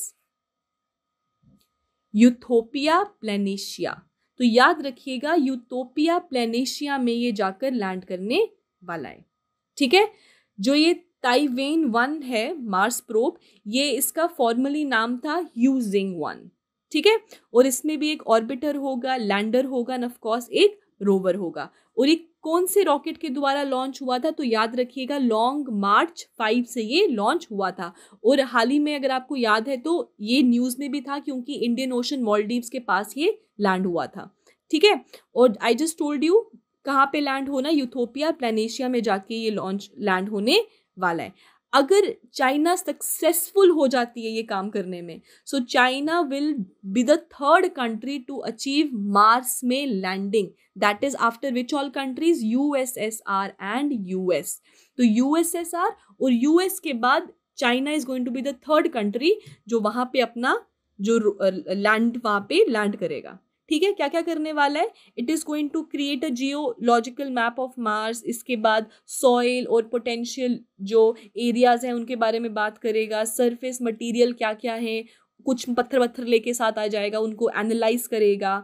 Utopia Planitia. तो याद रखिएगा, यूथोपिया प्लेनेशिया में ये जाकर लैंड करने वाला है. ठीक है. जो ये ताइवेन 1 है मार्स प्रोब, ये इसका फॉर्मली नाम था ह्यूजिंग 1. ठीक है. और इसमें भी एक ऑर्बिटर होगा, लैंडर होगा, एंड ऑफ कोर्स एक रोवर होगा. और ये कौन से रॉकेट के द्वारा लॉन्च हुआ था? तो याद रखिएगा, लॉन्ग मार्च 5 से ये लॉन्च हुआ था. और हाल ही में अगर आपको याद है तो ये न्यूज़ में भी था, क्योंकि इंडियन ओशन मॉलडीव्स के पास ये लैंड हुआ था. ठीक है. और आई जस्ट टोल्ड यू कहाँ पे लैंड होना? यूथोपिया प्लेनेशिया में जाके ये लैंड होने वाला है. अगर चाइना सक्सेसफुल हो जाती है ये काम करने में, so China will be the 3rd country to achieve Mars में landing, that is after which all countries? USSR and US. तो यूएसएसआर और यूएस के बाद China is going to be the 3rd country जो वहां पे अपना जो लैंड वहां पे लैंड करेगा. ठीक है. क्या क्या करने वाला है? It is going to create a geological map of Mars. इसके बाद सॉइल और पोटेंशियल जो एरियाज हैं उनके बारे में बात करेगा. सरफेस मटेरियल क्या क्या है, कुछ पत्थर लेके साथ आ जाएगा, उनको एनालाइज करेगा.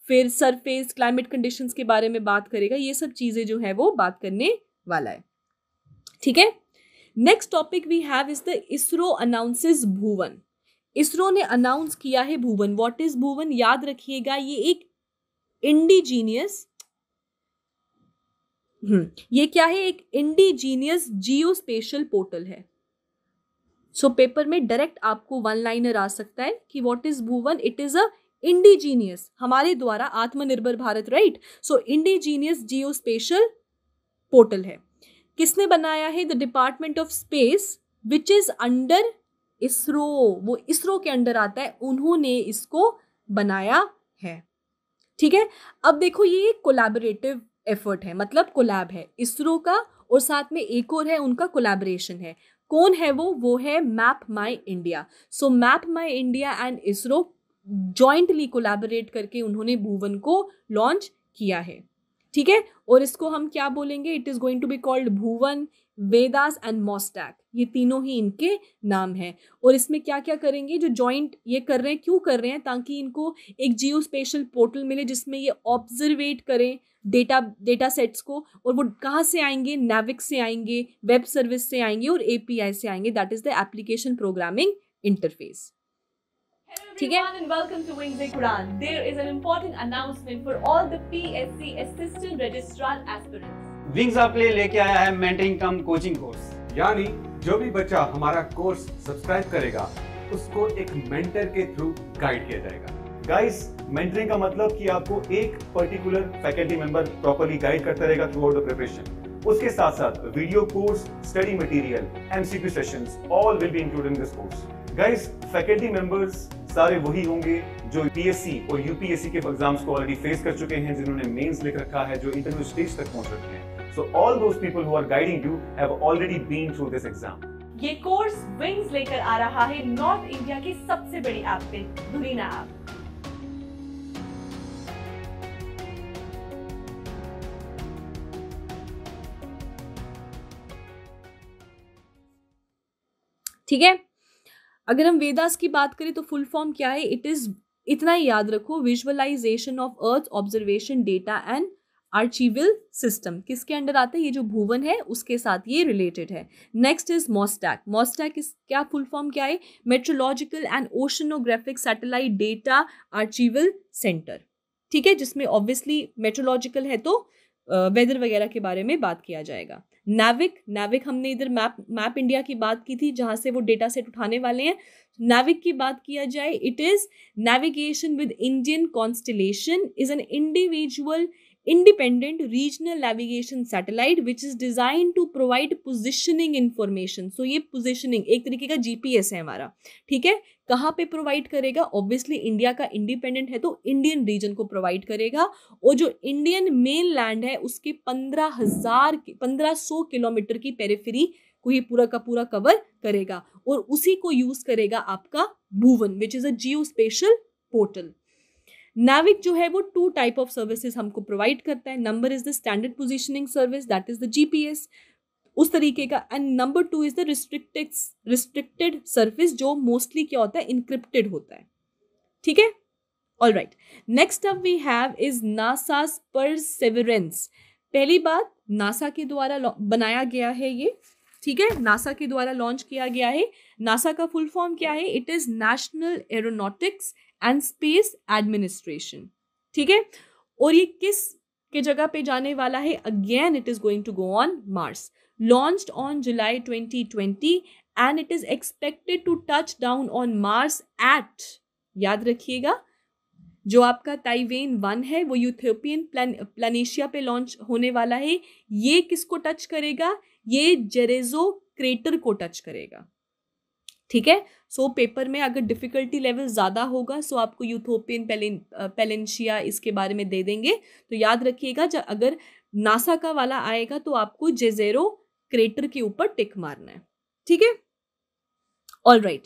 फिर सरफेस क्लाइमेट कंडीशंस के बारे में बात करेगा. ये सब चीज़ें जो है वो बात करने वाला है. ठीक है. Next topic we have is the ISRO announces Bhuvan. ISRO ने अनाउंस किया है भुवन. व्हाट इज भुवन? याद रखिएगा, ये एक इंडिजीनियस ये क्या है? एक इंडिजीनियस जियोस्पेशियल पोर्टल है. सो पेपर में डायरेक्ट आपको 1 लाइनर आ सकता है कि what is Bhuvan? It is a indigenous, हमारे द्वारा आत्मनिर्भर भारत, राइट. सो इंडिजीनियस जियोस्पेशियल पोर्टल है. किसने बनाया है? The department of space which is under ISRO. वो इसरो के अंडर आता है, उन्होंने इसको बनाया है. ठीक है. अब देखो, ये एक कोलैबोरेटिव एफर्ट है, मतलब कोलैब है इसरो का, और साथ में एक और है, उनका कोलैबोरेशन है. कौन है वो है map my India. So map my India and ISRO jointly collaborate करके उन्होंने भुवन को लॉन्च किया है. ठीक है. और इसको हम क्या बोलेंगे? It is going to be called Bhuvan, VEDAS and MOSDAC. ये तीनों ही इनके नाम हैं. और इसमें क्या क्या करेंगे? जो जॉइंट ये कर रहे हैं, क्यों कर रहे हैं? ताकि इनको एक जियोस्पेशियल पोर्टल मिले जिसमें ये ऑब्जर्वेट करें डेटा सेट्स को. और वो कहाँ से आएंगे? नेविक से आएंगे, वेब सर्विस से आएंगे और एपीआई से आएंगे. That is the application programming interface. ठीक है? and welcome to Wings Quran. There is an important announcement for all the PSC Assistant Registrar aspirants. Wings आपके लिए लेके आया है मेंटरिंग कम कोचिंग कोर्स। यानी जो भी बच्चा हमारा कोर्स सब्सक्राइब करेगा उसको एक मेंटर के थ्रू गाइड किया जाएगा। गाइस, मेंटरिंग का मतलब कि आपको एक particular faculty member properly guide करता रहेगा थ्रू आउट द प्रिपरेशन। उसके साथ साथ video course, study material, MCQ sessions all will be included in this course. Guys, faculty members सारे वही होंगे जो पीएससी और यूपीएससी के एग्जाम्स को ऑलरेडी फेस कर चुके हैं, जिन्होंने मेंस लिख रखा है, जो इंटरव्यू स्टेज तक पहुंच रखे हैं। So all those people who are guiding you have already been through this exam. ये कोर्स विंग्स लेकर आ रहा है नॉर्थ इंडिया की सबसे बड़ी ऐप पे, धुरीना ऐप। ठीक है? अगर हम वेदास की बात करें तो फुल फॉर्म क्या है? इट इज, इतना ही याद रखो, visualisation of earth observation data and archival system. किसके अंडर आता है? ये जो भुवन है उसके साथ ये रिलेटेड है। Next is मॉस्टैक। मॉस्टैक इस क्या फुल फॉर्म क्या है? Meteorological and oceanographic satellite data archival centre. ठीक है, जिसमें ऑब्वियसली मेट्रोलॉजिकल है तो वेदर वगैरह के बारे में बात किया जाएगा। नाविक हमने इधर मैप इंडिया की बात की थी, जहां से वो डेटा सेट उठाने वाले हैं। नाविक की बात किया जाए, it is navigation with Indian constellation, is an individual independent regional navigation satellite which is designed to provide positioning information। so ये positioning एक तरीके का GPS है हमारा। ठीक है, कहाँ पे प्रोवाइड करेगा? ऑब्वियसली इंडिया का इंडिपेंडेंट है तो इंडियन रीजन को प्रोवाइड करेगा, और जो इंडियन मेन लैंड है उसके 1500 किलोमीटर की पेरिफेरी को ये पूरा का पूरा कवर करेगा, और उसी को यूज करेगा आपका Bhuvan which is a geospatial portal. NavIC जो है वो 2 टाइप ऑफ सर्विसेज हमको प्रोवाइड करता है। Number is the standard positioning service, that is the GPS, उस तरीके का, and number 2 is the restricted service, जो मोस्टली क्या होता है? इनक्रिप्टेड होता है। ठीक है, all right. Next up we have is NASA's Perseverance. पहली बात, नासा के द्वारा बनाया गया है ये। ठीक है, नासा के द्वारा लॉन्च किया गया है। नासा का फुल फॉर्म क्या है? It is national aeronautics and space administration. ठीक है, और ये किस के जगह पे जाने वाला है? Again it is going to go on Mars. Launched on July 2020 and it is expected to touch down on Mars at, याद रखिएगा, जो आपका ताइवेन 1 है वो यूथोपियन प्लानेशिया पे लॉन्च होने वाला है। ये किसको टच करेगा? ये जेरेजो क्रेटर को टच करेगा। ठीक है, सो पेपर में अगर डिफिकल्टी लेवल ज़्यादा होगा सो आपको यूथोपियन प्लानेशिया इसके बारे में दे देंगे, तो याद रखिएगा जब अगर नासा का वाला आएगा तो आपको जेजेरो क्रेटर के ऊपर टिक मारना है। ठीक है, ऑल राइट।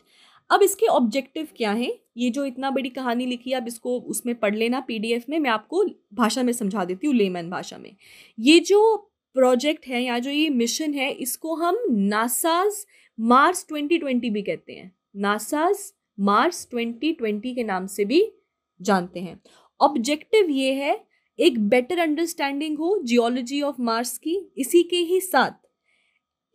अब इसके ऑब्जेक्टिव क्या है? ये जो इतना बड़ी कहानी लिखी है, अब इसको उसमें पढ़ लेना पीडीएफ में, मैं आपको भाषा में समझा देती हूँ, लेमैन भाषा में। ये जो प्रोजेक्ट है या जो ये मिशन है, इसको हम नासाज मार्स 2020 भी कहते हैं। नासाज मार्स 2020 के नाम से भी जानते हैं। ऑब्जेक्टिव ये है एक बेटर अंडरस्टैंडिंग हो जियोलॉजी ऑफ मार्स की, इसी के ही साथ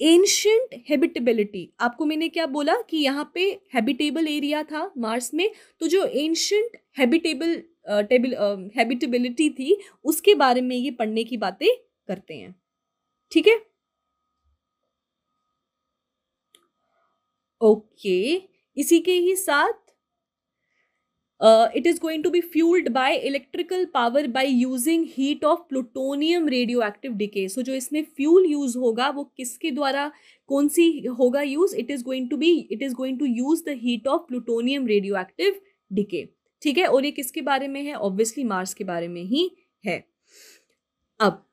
एंशिएंट हैबिटेबिलिटी। आपको मैंने क्या बोला कि यहाँ पे हैबिटेबल एरिया था मार्स में, तो जो एंशिएंट हैबिटेबिलिटी थी उसके बारे में ये पढ़ने की बातें करते हैं। ठीक है, ओके। इसी के ही साथ it is going to be fueled by electrical power by using heat of plutonium radioactive decay। so जो इसमें फ्यूल यूज होगा वो किसके द्वारा, कौन सी होगा use? it is going to use the heat of plutonium radioactive decay। ठीक है, और ये किसके बारे में है? ऑब्वियसली मार्स के बारे में ही है। अब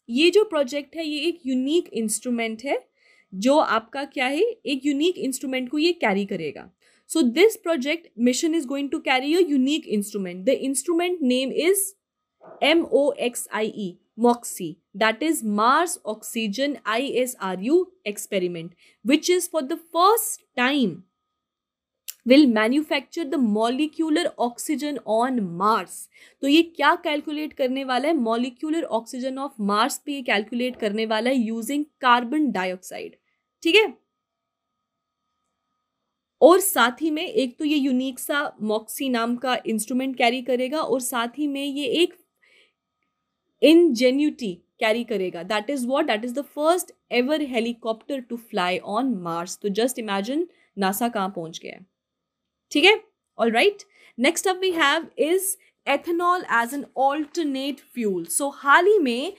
ये जो प्रोजेक्ट है ये एक यूनिक इंस्ट्रूमेंट है, जो आपका क्या है, एक यूनिक इंस्ट्रूमेंट को ये कैरी करेगा। So this project mission is going to carry a unique instrument. The instrument name is MOXIE, MOXIE, that is Mars Oxygen ISRU experiment, which is for the first time will manufacture the molecular oxygen on Mars। तो ये क्या calculate करने वाला है? molecular oxygen of Mars पे ये calculate करने वाला है using कार्बन डाइऑक्साइड। ठीक है, और साथ ही में एक तो ये यूनिक सा मॉक्सी नाम का इंस्ट्रूमेंट कैरी करेगा और साथ ही में ये एक इंजेन्यूटी कैरी करेगा. That is what, that is the first ever helicopter to fly on Mars. तो जस्ट इमेजिन नासा कहाँ पहुंच गया है. ठीक है, all right. Next up we have is ethanol as an alternate fuel. So हाल ही में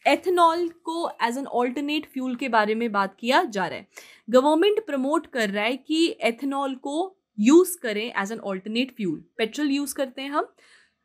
एथेनॉल को एज एन ऑल्टरनेट फ्यूल के बारे में बात किया जा रहा है. गवर्नमेंट प्रमोट कर रहा है कि एथेनॉल को यूज करें as an alternate fuel. Petrol use करते हैं हम,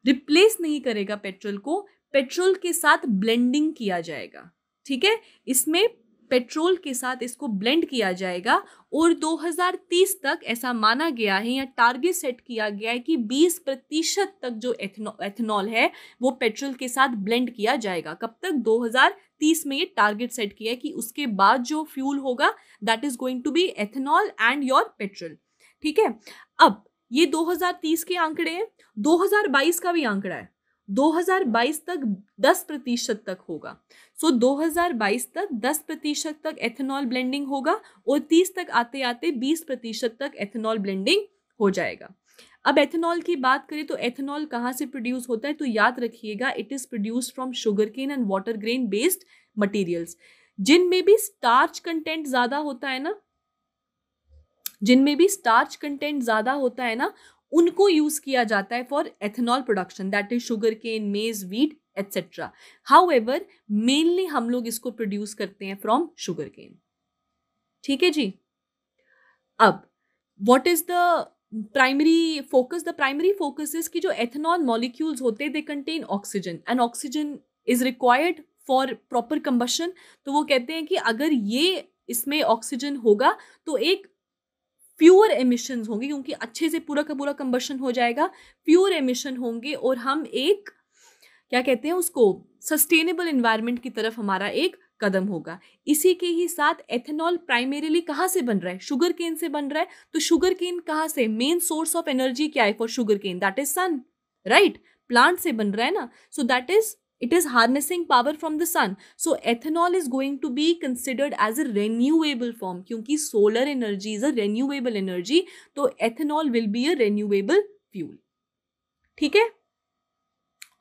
रिप्लेस नहीं करेगा पेट्रोल को, पेट्रोल के साथ ब्लेंडिंग किया जाएगा. ठीक है, इसमें पेट्रोल के साथ इसको ब्लेंड किया जाएगा और 2030 तक ऐसा माना गया है या टारगेट सेट किया गया है कि 20% तक जो एथेनॉल है वो पेट्रोल के साथ ब्लेंड किया जाएगा. कब तक? 2030 में ये टारगेट सेट किया है कि उसके बाद जो फ्यूल होगा that is going to be ethanol and your petrol. ठीक है, अब ये 2030 के आंकड़े हैं, 2022 का भी आंकड़ा है. 2022 तक 10% तक होगा. सो 2022 तक 10% तक एथेनॉल ब्लेंडिंग होगा और 30 तक आते आते 20% तक एथेनॉल ब्लेंडिंग हो जाएगा. अब एथेनॉल की बात करें तो एथेनॉल कहाँ से प्रोड्यूस होता है? तो याद रखिएगा, it is produced from sugar cane and water grain based materials. जिनमें भी स्टार्च कंटेंट ज्यादा होता है ना, जिनमें भी स्टार्च कंटेंट ज्यादा होता है ना, उनको यूज किया जाता है for ethanol production. That is sugar cane, maize, wheat etcetera. However mainly हम लोग इसको प्रोड्यूस करते हैं फ्रॉम शुगर केन. ठीक है जी. अब what is the primary focus? The primary focus is कि जो एथेनॉल मॉलिक्यूल्स होते हैं they contain oxygen and oxygen is required for proper combustion. तो वो कहते हैं कि अगर ये इसमें ऑक्सीजन होगा तो एक फ्यूअर एमिशंस होंगे, क्योंकि अच्छे से पूरा का पूरा कंबशन हो जाएगा, फ्यूअर एमिशन होंगे और हम एक क्या कहते हैं उसको सस्टेनेबल एनवायरनमेंट की तरफ हमारा एक कदम होगा. इसी के ही साथ एथेनॉल प्राइमरीली कहाँ से बन रहा है? शुगर केन से बन रहा है. तो शुगर केन कहाँ से? मेन सोर्स ऑफ एनर्जी क्या है for sugar cane? That is sun, right? Plant से बन रहा है ना. So that is it is harnessing power from the sun. So ethanol is going to be considered as a renewable form, क्योंकि solar energy is a renewable energy, तो ethanol will be a renewable fuel. ठीक है?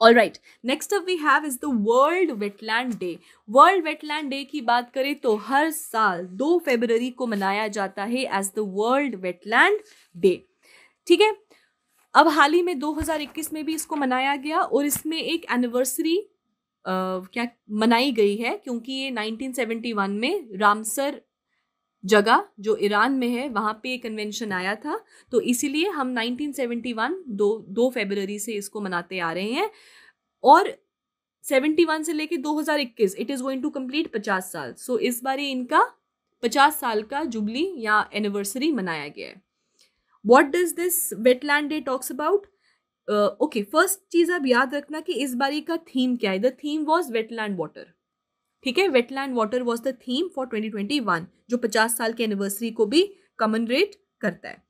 All right. Next up we have is the World Wetland Day. World Wetland Day की बात करें तो हर साल 2 फरवरी को मनाया जाता है as the World Wetland Day. ठीक है? अब हाल ही में 2021 में भी इसको मनाया गया और इसमें एक एनिवर्सरी क्या मनाई गई है, क्योंकि ये 1971 में रामसर जगह जो ईरान में है वहाँ पे कन्वेंशन आया था. तो इसीलिए हम 1971 2 फरवरी से इसको मनाते आ रहे हैं और 71 से लेके 2021 it is going to complete 50 साल. सो इस बार इनका 50 साल का जुबली या एनिवर्सरी मनाया गया है. What does this wetland day talks about? Okay, first चीज आप याद रखना कि इस बारी का थीम क्या है. The theme was wetland water. ठीक है, wetland water was the theme for 2021, जो 50 साल की एनिवर्सरी को भी कमनरेट करता है.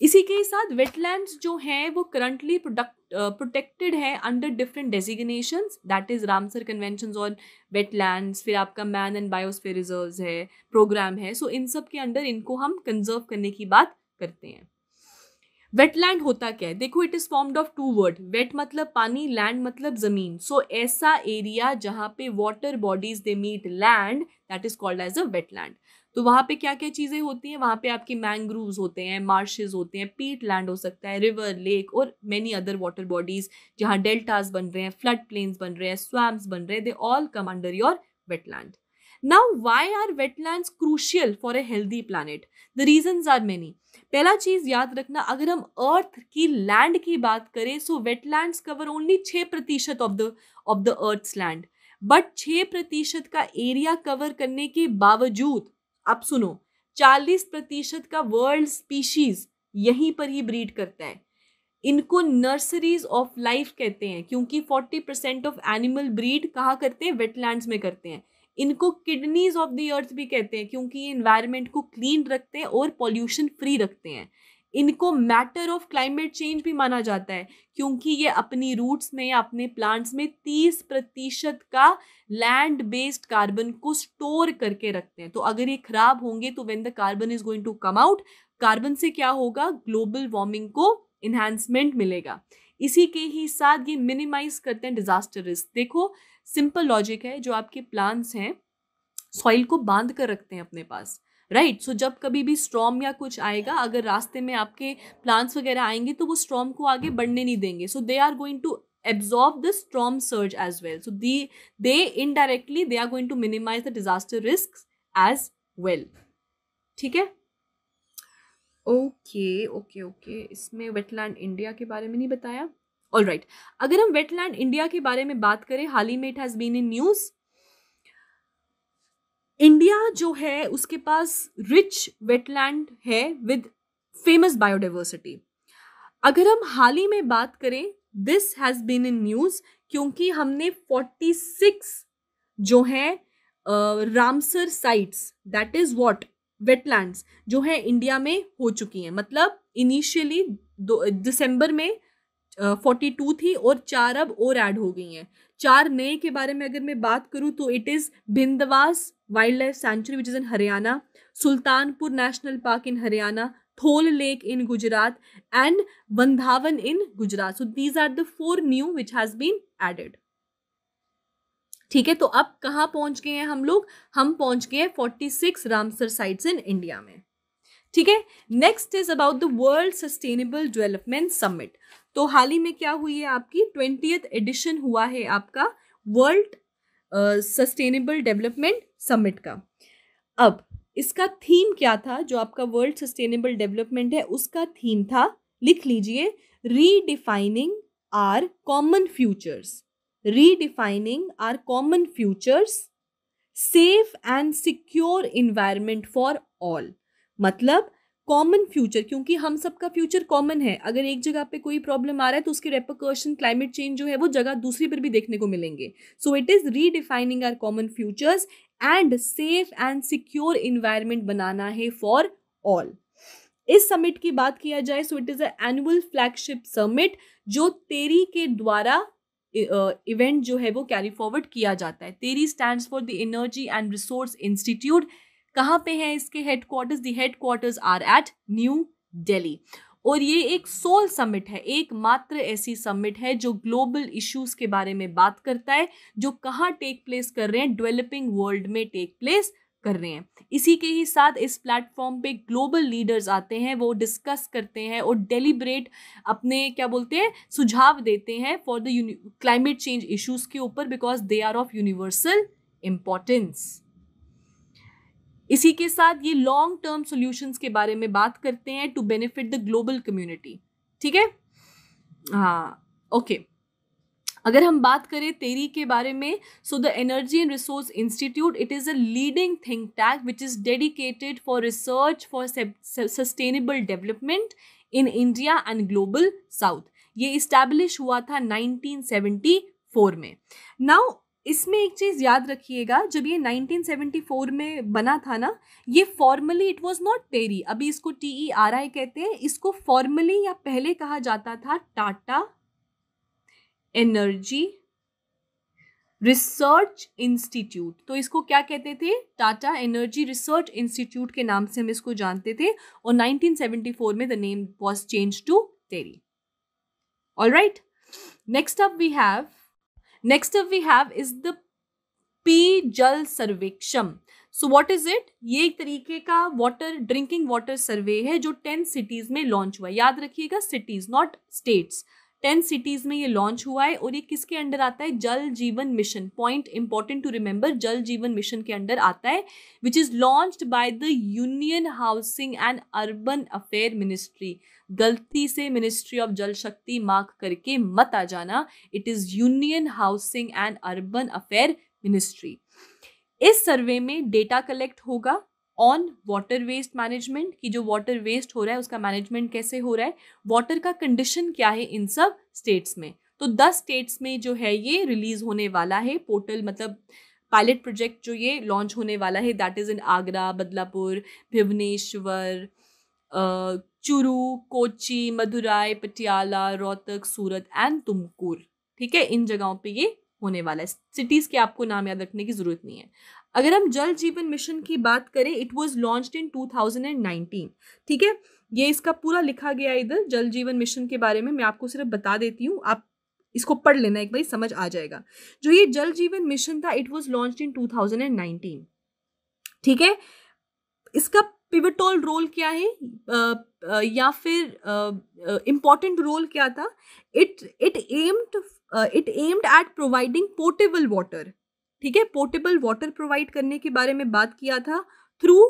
इसी के साथ वेटलैंड्स जो हैं वो करंटली प्रोटेक्टेड है under different designations. That is Ramsar conventions on wetlands, फिर आपका मैन एंड बायोस्फीयर रिजर्व्स है, प्रोग्राम है. सो इन सब के अंडर इनको हम कंजर्व करने की बात करते हैं. वेटलैंड होता क्या है? देखो, it is formed of 2 word. Wet मतलब पानी, लैंड मतलब जमीन. सो ऐसा एरिया जहां पे water bodies they meet land, that is called as a wetland. तो वहां पे क्या क्या चीजें होती हैं? वहां पे आपकी मैंग्रोव्स होते हैं, मार्शेस होते हैं, पीट लैंड हो सकता है, रिवर, लेक और मेनी अदर वाटर बॉडीज जहां डेल्टास बन रहे हैं, फ्लड प्लेन्स बन रहे हैं, स्वैम्प्स बन रहे हैं, they all come under your wetland. Now, why are wetlands crucial for a healthy planet? The reasons are many. पहला चीज याद रखना, अगर हम अर्थ की लैंड की बात करें so wetlands cover only 6% of the earth's land. But 6% का एरिया कवर करने के बावजूद, आप सुनो, 40% का वर्ल्ड स्पीशीज यहीं पर ही ब्रीड करता है. इनको नर्सरीज ऑफ लाइफ कहते हैं, क्योंकि 40% ऑफ एनिमल ब्रीड कहाँ करते हैं? वेटलैंड्स में करते हैं. इनको किडनीज ऑफ द अर्थ भी कहते हैं, क्योंकि ये एनवायरनमेंट को क्लीन रखते हैं और पॉल्यूशन फ्री रखते हैं. इनको मैटर ऑफ क्लाइमेट चेंज भी माना जाता है, क्योंकि ये अपनी रूट्स में या अपने प्लांट्स में 30% का लैंड बेस्ड कार्बन को स्टोर करके रखते हैं. तो अगर ये खराब होंगे तो when the carbon is going to come out, carbon से क्या होगा, ग्लोबल वार्मिंग को इन्हांसमेंट मिलेगा। इसी के ही साथ ये मिनिमाइज करते हैं डिजास्टर रिस्क। देखो सिंपल लॉजिक है, जो आपके प्लांट्स हैं सॉइल को बांध कर रखते हैं अपने पास, राइट। सो जब कभी भी स्टॉर्म या कुछ आएगा, अगर रास्ते में आपके प्लांट्स वगैरह आएंगे तो वो स्टॉर्म को आगे बढ़ने नहीं देंगे। So they are going to absorb the storm surge as well. So they indirectly they are going to minimize the disaster risks as well. ठीक है, ओके इसमें वेटलैंड इंडिया के बारे में नहीं बताया। ऑल राइट, अगर हम वेटलैंड इंडिया के बारे में बात करें, हाल ही में it has been in news. India जो है उसके पास रिच वेटलैंड है विद फेमस बायोडाइवर्सिटी। अगर हम हाल ही में बात करें, this has been in news क्योंकि हमने 46 जो है Ramsar sites, that is what wetlands जो है इंडिया में हो चुकी हैं। मतलब इनिशियली दिसंबर में 42 थी और 4 अब और ऐड हो गई हैं। 4 नए के बारे में अगर मैं बात करूं तो it is Bhindawas wildlife sanctuary which is in Haryana, Sultanpur national park in Haryana, Thol lake in Gujarat and Bandhavan in Gujarat. So these are the 4 new which has been added. ठीक है, तो अब कहाँ पहुंच गए हैं हम लोग? हम पहुंच गए हैं 46 रामसर साइट्स इन इंडिया में। ठीक है, next is about the world sustainable development summit. तो हाल ही में क्या हुई है, आपकी 20th एडिशन हुआ है आपका वर्ल्ड सस्टेनेबल डेवलपमेंट समिट का। अब इसका थीम क्या था, जो आपका वर्ल्ड सस्टेनेबल डेवलपमेंट है उसका थीम था, लिख लीजिए, redefining our common futures, redefining our common futures, safe and secure environment for all. मतलब कॉमन फ्यूचर, क्योंकि हम सबका फ्यूचर कॉमन है। अगर एक जगह पे कोई प्रॉब्लम आ रहा है तो उसके रेपरकशन क्लाइमेट चेंज जो है वो जगह दूसरी पर भी देखने को मिलेंगे। So it is redefining our common futures and safe and secure environment बनाना है फॉर ऑल। इस समिट की बात किया जाए, so it is a annual flagship summit जो टेरी के द्वारा इवेंट जो है वो कैरी फॉरवर्ड किया जाता है। TERI stands for the energy and resource institute. कहाँ पे है इसके headquarters? The headquarters are at New Delhi. और ये एक सोल समिट है, एकमात्र ऐसी समिट है जो ग्लोबल इश्यूज के बारे में बात करता है, जो कहाँ टेक प्लेस कर रहे हैं, डेवलपिंग वर्ल्ड में टेक प्लेस कर रहे हैं। इसी के ही साथ इस प्लेटफॉर्म पे ग्लोबल लीडर्स आते हैं, वो डिस्कस करते हैं और डेलिब्रेट अपने क्या बोलते हैं सुझाव देते हैं for the climate change issues के ऊपर, because they are of universal importance. इसी के साथ ये लॉन्ग टर्म सॉल्यूशंस के बारे में बात करते हैं to benefit the global community. ठीक है, हाँ ओके। अगर हम बात करें टेरी के बारे में, so the energy and resource institute, it is a leading think tank which is dedicated for research for sustainable development in India and global south. ये इस्टेब्लिश हुआ था 1974 में। नाउ इसमें एक चीज़ याद रखिएगा, जब ये 1974 में बना था ना, ये फॉर्मली इट वाज नॉट टेरी, अभी इसको TERI कहते हैं, इसको फॉर्मली या पहले कहा जाता था टाटा एनर्जी रिसर्च इंस्टीट्यूट। तो इसको क्या कहते थे? टाटा एनर्जी रिसर्च इंस्टीट्यूट के नाम से हम इसको जानते थे, और 1974 में the name was change to TERI. Alright, next up we have is the P Jal Survekshan. So what is it? ये एक तरीके का ड्रिंकिंग वाटर सर्वे है जो 10 सिटीज में लॉन्च हुआ है। याद रखिएगा सिटीज नॉट स्टेट्स, 10 सिटीज में ये लॉन्च हुआ है। और ये किसके अंडर आता है? Jal Jeevan mission. Point important to remember, Jal Jeevan mission के अंडर आता है, which is launched by the union housing and urban affair ministry. गलती से मिनिस्ट्री ऑफ जल शक्ति मार्क करके मत आ जाना, it is union housing and urban affair ministry. इस सर्वे में डेटा कलेक्ट होगा ऑन वाटर वेस्ट मैनेजमेंट, की जो वाटर वेस्ट हो रहा है उसका मैनेजमेंट कैसे हो रहा है, वाटर का कंडीशन क्या है इन सब स्टेट्स में। तो 10 स्टेट्स में जो है ये रिलीज होने वाला है पोर्टल, मतलब पायलट प्रोजेक्ट जो ये लॉन्च होने वाला है, that is in Agra, Badlapur, Bhubaneswar, Churu, Kochi, Madurai, Patiala, Rohtak, Surat and Tumkur. ठीक है, इन जगहों पे ये होने वाला है। सिटीज के आपको नाम याद रखने की जरूरत नहीं है। अगर हम जल जीवन मिशन की बात करें, इट वाज लॉन्च्ड इन 2019, ठीक है। ये इसका पूरा लिखा गया इधर जल जीवन मिशन के बारे में, मैं आपको सिर्फ बता देती हूँ, आप इसको पढ़ लेना एक बार, समझ आ जाएगा। जो ये जल जीवन मिशन था, इट वाज लॉन्च्ड इन 2019, ठीक है। इसका पिवटल रोल क्या है या फिर इम्पॉर्टेंट रोल क्या था? It aimed at providing portable water, ठीक है, पोर्टेबल वाटर प्रोवाइड करने के बारे में बात किया था थ्रू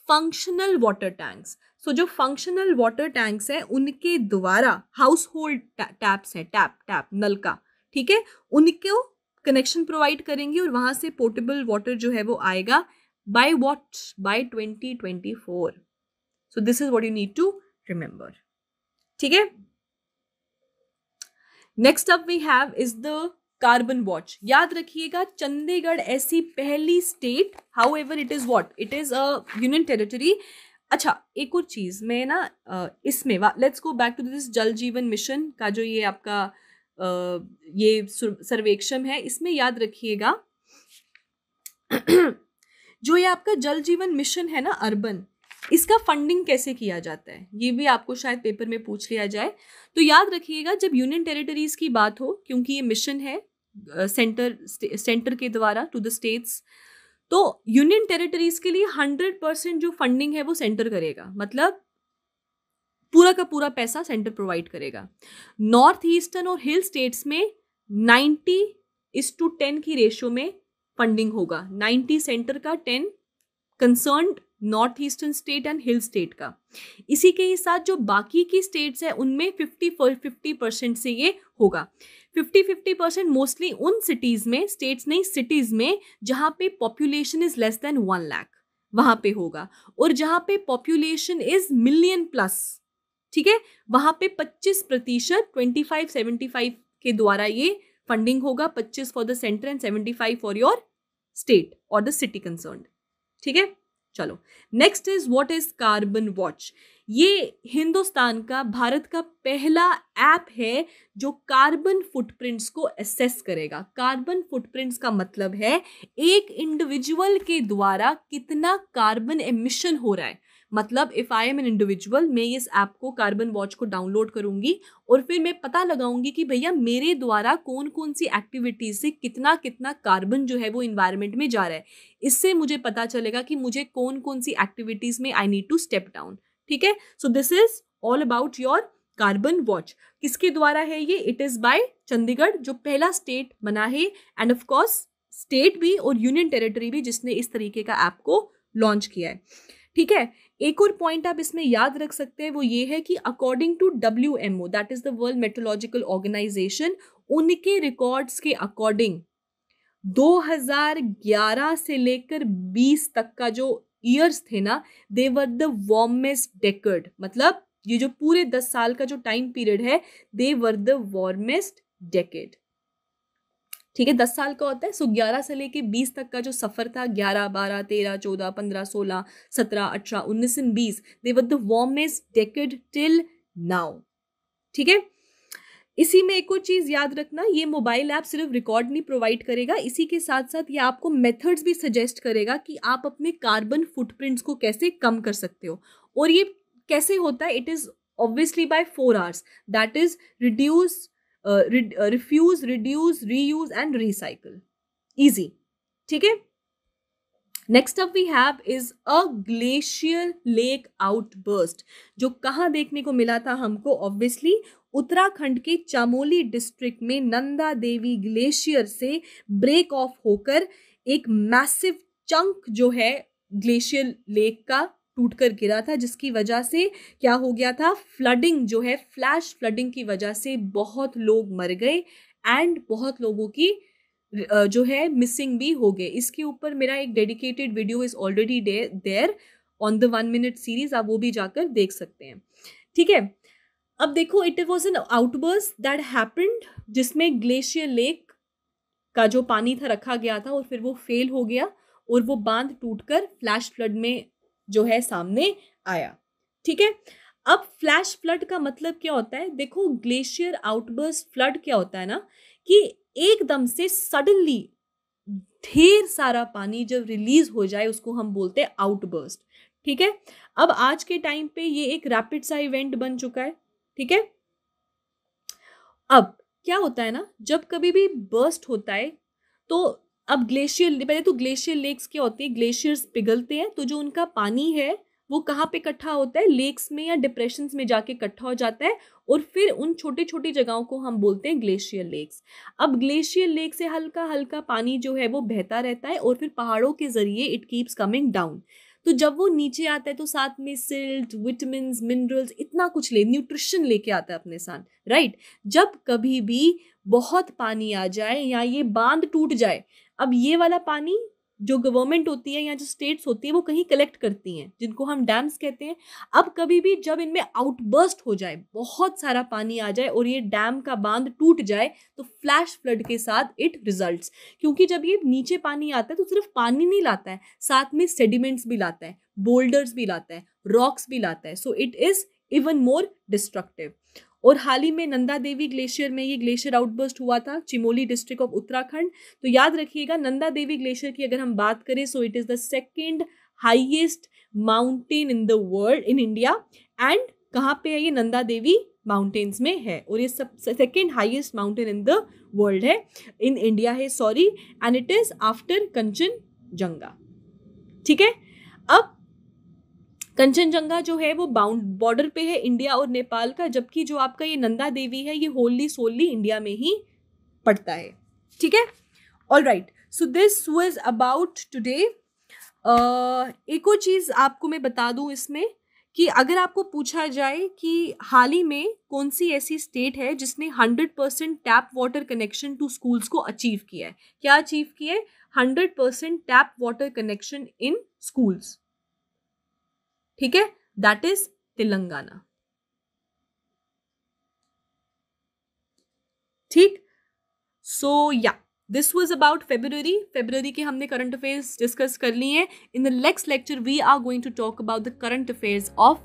फंक्शनल वाटर टैंक्स। सो जो फंक्शनल वाटर टैंक्स है उनके द्वारा हाउस होल्ड टैप्स है, टैप नल का, ठीक है, उनको कनेक्शन प्रोवाइड करेंगे और वहां से पोर्टेबल वाटर जो है वो आएगा by what? By 2024. So this is what you need to remember. ठीक है। Next up we have is the carbon watch. याद रखिएगा, चंडीगढ़ ऐसी पहली state, however it is what? It is a union territory. अच्छा, एक और चीज मैं ना इसमें let's go back to this Jal Jeevan mission का जो ये आपका ये सर्वेक्षण है, इसमें याद रखिएगा जो ये आपका जल जीवन मिशन है ना अर्बन, इसका फंडिंग कैसे किया जाता है, ये भी आपको शायद पेपर में पूछ लिया जाए। तो याद रखिएगा, जब यूनियन टेरिटरीज की बात हो, क्योंकि ये मिशन है सेंटर के द्वारा टू द स्टेट्स, तो यूनियन टेरिटरीज के लिए 100% जो फंडिंग है वो सेंटर करेगा, मतलब पूरा का पूरा पैसा सेंटर प्रोवाइड करेगा। नॉर्थ ईस्टर्न और हिल स्टेट्स में 90:10 की रेशियो में फंडिंग होगा, 90 सेंटर का, 10 concerned north eastern state and hill state का। इसी के ही साथ जो बाकी की स्टेट्स है उनमें 50% से ये होगा। 50% मोस्टली उन सिटीज में, स्टेट्स नहीं सिटीज में, जहां पे population is less than 1 lakh, वहां पे होगा। और जहां पे पॉपुलेशन इज मिलियन प्लस, ठीक है, वहां पे 25% 25-75 के द्वारा ये फंडिंग होगा, 25 for the centre and 75 for your state और द सिटी कंसर्न्ड, ठीक है। चलो, next is what is carbon watch. ये हिंदुस्तान का, भारत का पहला ऐप है जो कार्बन फुटप्रिंट्स को असेस करेगा। कार्बन फुटप्रिंट्स का मतलब है एक इंडिविजुअल के द्वारा कितना कार्बन एमिशन हो रहा है। मतलब if I am an individual, मैं इस ऐप को कार्बन वॉच को डाउनलोड करूंगी और फिर मैं पता लगाऊंगी कि भैया मेरे द्वारा कौन कौन सी एक्टिविटीज से कितना कितना कार्बन जो है वो इन्वायरमेंट में जा रहा है। इससे मुझे पता चलेगा कि मुझे कौन कौन सी एक्टिविटीज में I need to step down, ठीक है। So this is all about your carbon watch. किसके द्वारा है ये? इट इज बाय चंडीगढ़, जो पहला स्टेट बना है, एंड ऑफ कोर्स स्टेट भी और यूनियन टेरिटरी भी जिसने इस तरीके का ऐप को लॉन्च किया है, ठीक है। एक और पॉइंट आप इसमें याद रख सकते हैं, वो ये है कि according to WMO, that is the world meteorological organisation, उनके रिकॉर्ड्स के अकॉर्डिंग 2011 से लेकर 20 तक का जो ईयर्स थे ना, दे वर द वार्मेस्ट डेकेड। मतलब ये जो पूरे 10 साल का जो टाइम पीरियड है, दे वर द वार्मेस्ट डेकेड, ठीक है। 10 साल का होता है, सो 11 से लेके 20 तक का जो सफर था, 11, 12, 13, 14, 15, 16, 17, 18, 19 and 20, they were the warmest decade till now, ठीक है। इसी में एक और चीज याद रखना, ये मोबाइल ऐप सिर्फ रिकॉर्ड नहीं प्रोवाइड करेगा, इसी के साथ साथ ये आपको मेथड्स भी सजेस्ट करेगा कि आप अपने कार्बन फुटप्रिंट्स को कैसे कम कर सकते हो। और ये कैसे होता है? It is obviously by 4 hours, that is reduce, refuse, reduce, reuse and recycle, easy, ठीक है। Next up we have is a glacier lake outburst, जो कहाँ देखने को मिला था हमको? ऑब्वियसली उत्तराखंड के चामोली डिस्ट्रिक्ट में नंदा देवी ग्लेशियर से ब्रेक ऑफ होकर एक मैसिव चंक जो है ग्लेशियर लेक का टूटकर गिरा था, जिसकी वजह से क्या हो गया था? फ्लडिंग जो है, फ्लैश फ्लडिंग की वजह से बहुत लोग मर गए एंड बहुत लोगों की जो है मिसिंग भी हो गए। इसके ऊपर मेरा एक dedicated video is already there on the 1 minute series, आप वो भी जाकर देख सकते हैं, ठीक है। अब देखो, it was an outburst that happened, जिसमें ग्लेशियर लेक का जो पानी था रखा गया था और फिर वो फेल हो गया और वो बांध टूटकर फ्लैश फ्लड में जो है सामने आया, ठीक है। अब फ्लैश फ्लड का मतलब क्या होता है? देखो, ग्लेशियर आउटबर्स्ट फ्लड क्या होता है ना, कि एकदम से सडनली ढेर सारा पानी जब रिलीज हो जाए उसको हम बोलते हैं आउटबर्स्ट। ठीक है, अब आज के टाइम पे ये एक रैपिड सा इवेंट बन चुका है। ठीक है, अब क्या होता है ना, जब कभी भी बर्स्ट होता है तो अब ग्लेशियर, पहले तो ग्लेशियर लेक्स क्या होती है, ग्लेशियर्स पिघलते हैं तो जो उनका पानी है वो कहाँ पे इकट्ठा होता है, लेक्स में या डिप्रेशंस में जाके इकट्ठा हो जाता है और फिर उन छोटी छोटी जगहों को हम बोलते हैं ग्लेशियर लेक्स। अब ग्लेशियर लेक से हल्का हल्का पानी जो है वो बहता रहता है और फिर पहाड़ों के जरिए इट कीप्स कमिंग डाउन। तो जब वो नीचे आता है तो साथ में सिल्ट, विटामिन्स, मिनरल्स, इतना कुछ न्यूट्रिशन लेके आता है अपने साथ, राइट। जब कभी भी बहुत पानी आ जाए या ये बांध टूट जाए, अब ये वाला पानी जो गवर्नमेंट होती है या जो स्टेट्स होती है वो कहीं कलेक्ट करती हैं, जिनको हम डैम्स कहते हैं। अब कभी भी जब इनमें आउटबर्स्ट हो जाए, बहुत सारा पानी आ जाए और ये डैम का बांध टूट जाए तो फ्लैश फ्लड के साथ इट रिजल्ट्स, क्योंकि जब ये नीचे पानी आता है तो सिर्फ पानी नहीं लाता है, साथ में सेडिमेंट्स भी लाता है, बोल्डर्स भी लाता है, रॉक्स भी लाता है, so it is even more destructive. और हाल ही में नंदा देवी ग्लेशियर में ये ग्लेशियर आउटबर्स्ट हुआ था, चिमोली डिस्ट्रिक्ट ऑफ उत्तराखंड। तो याद रखिएगा, नंदा देवी ग्लेशियर की अगर हम बात करें so it is the second highest mountain in the world in India. And कहाँ पे है ये, नंदा देवी माउंटेन्स में है और ये सब second highest mountain in the world है, इन इंडिया है sorry, and it is after Kanchenjunga. ठीक है, अब कंचनजंगा जो है वो बॉर्डर पे है इंडिया और नेपाल का, जबकि जो आपका ये नंदा देवी है ये होली सोली इंडिया में ही पड़ता है। ठीक है, alright, so this was about today. एक और चीज़ आपको मैं बता दूं इसमें कि अगर आपको पूछा जाए कि हाल ही में कौन सी ऐसी स्टेट है जिसने 100% tap water connection to schools को अचीव किया है, क्या अचीव किया है, 100% tap water connection in schools. ठीक है, दैट इज तेलंगाना। ठीक, सो या दिस वाज अबाउट फेब्रुअरी के हमने करंट अफेयर्स डिस्कस कर लिए हैं। In the next lecture we are going to talk about the current affairs of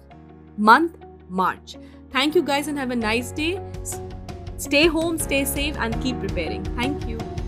month March. Thank you guys and have a nice day. Stay home, stay safe and keep preparing. Thank you.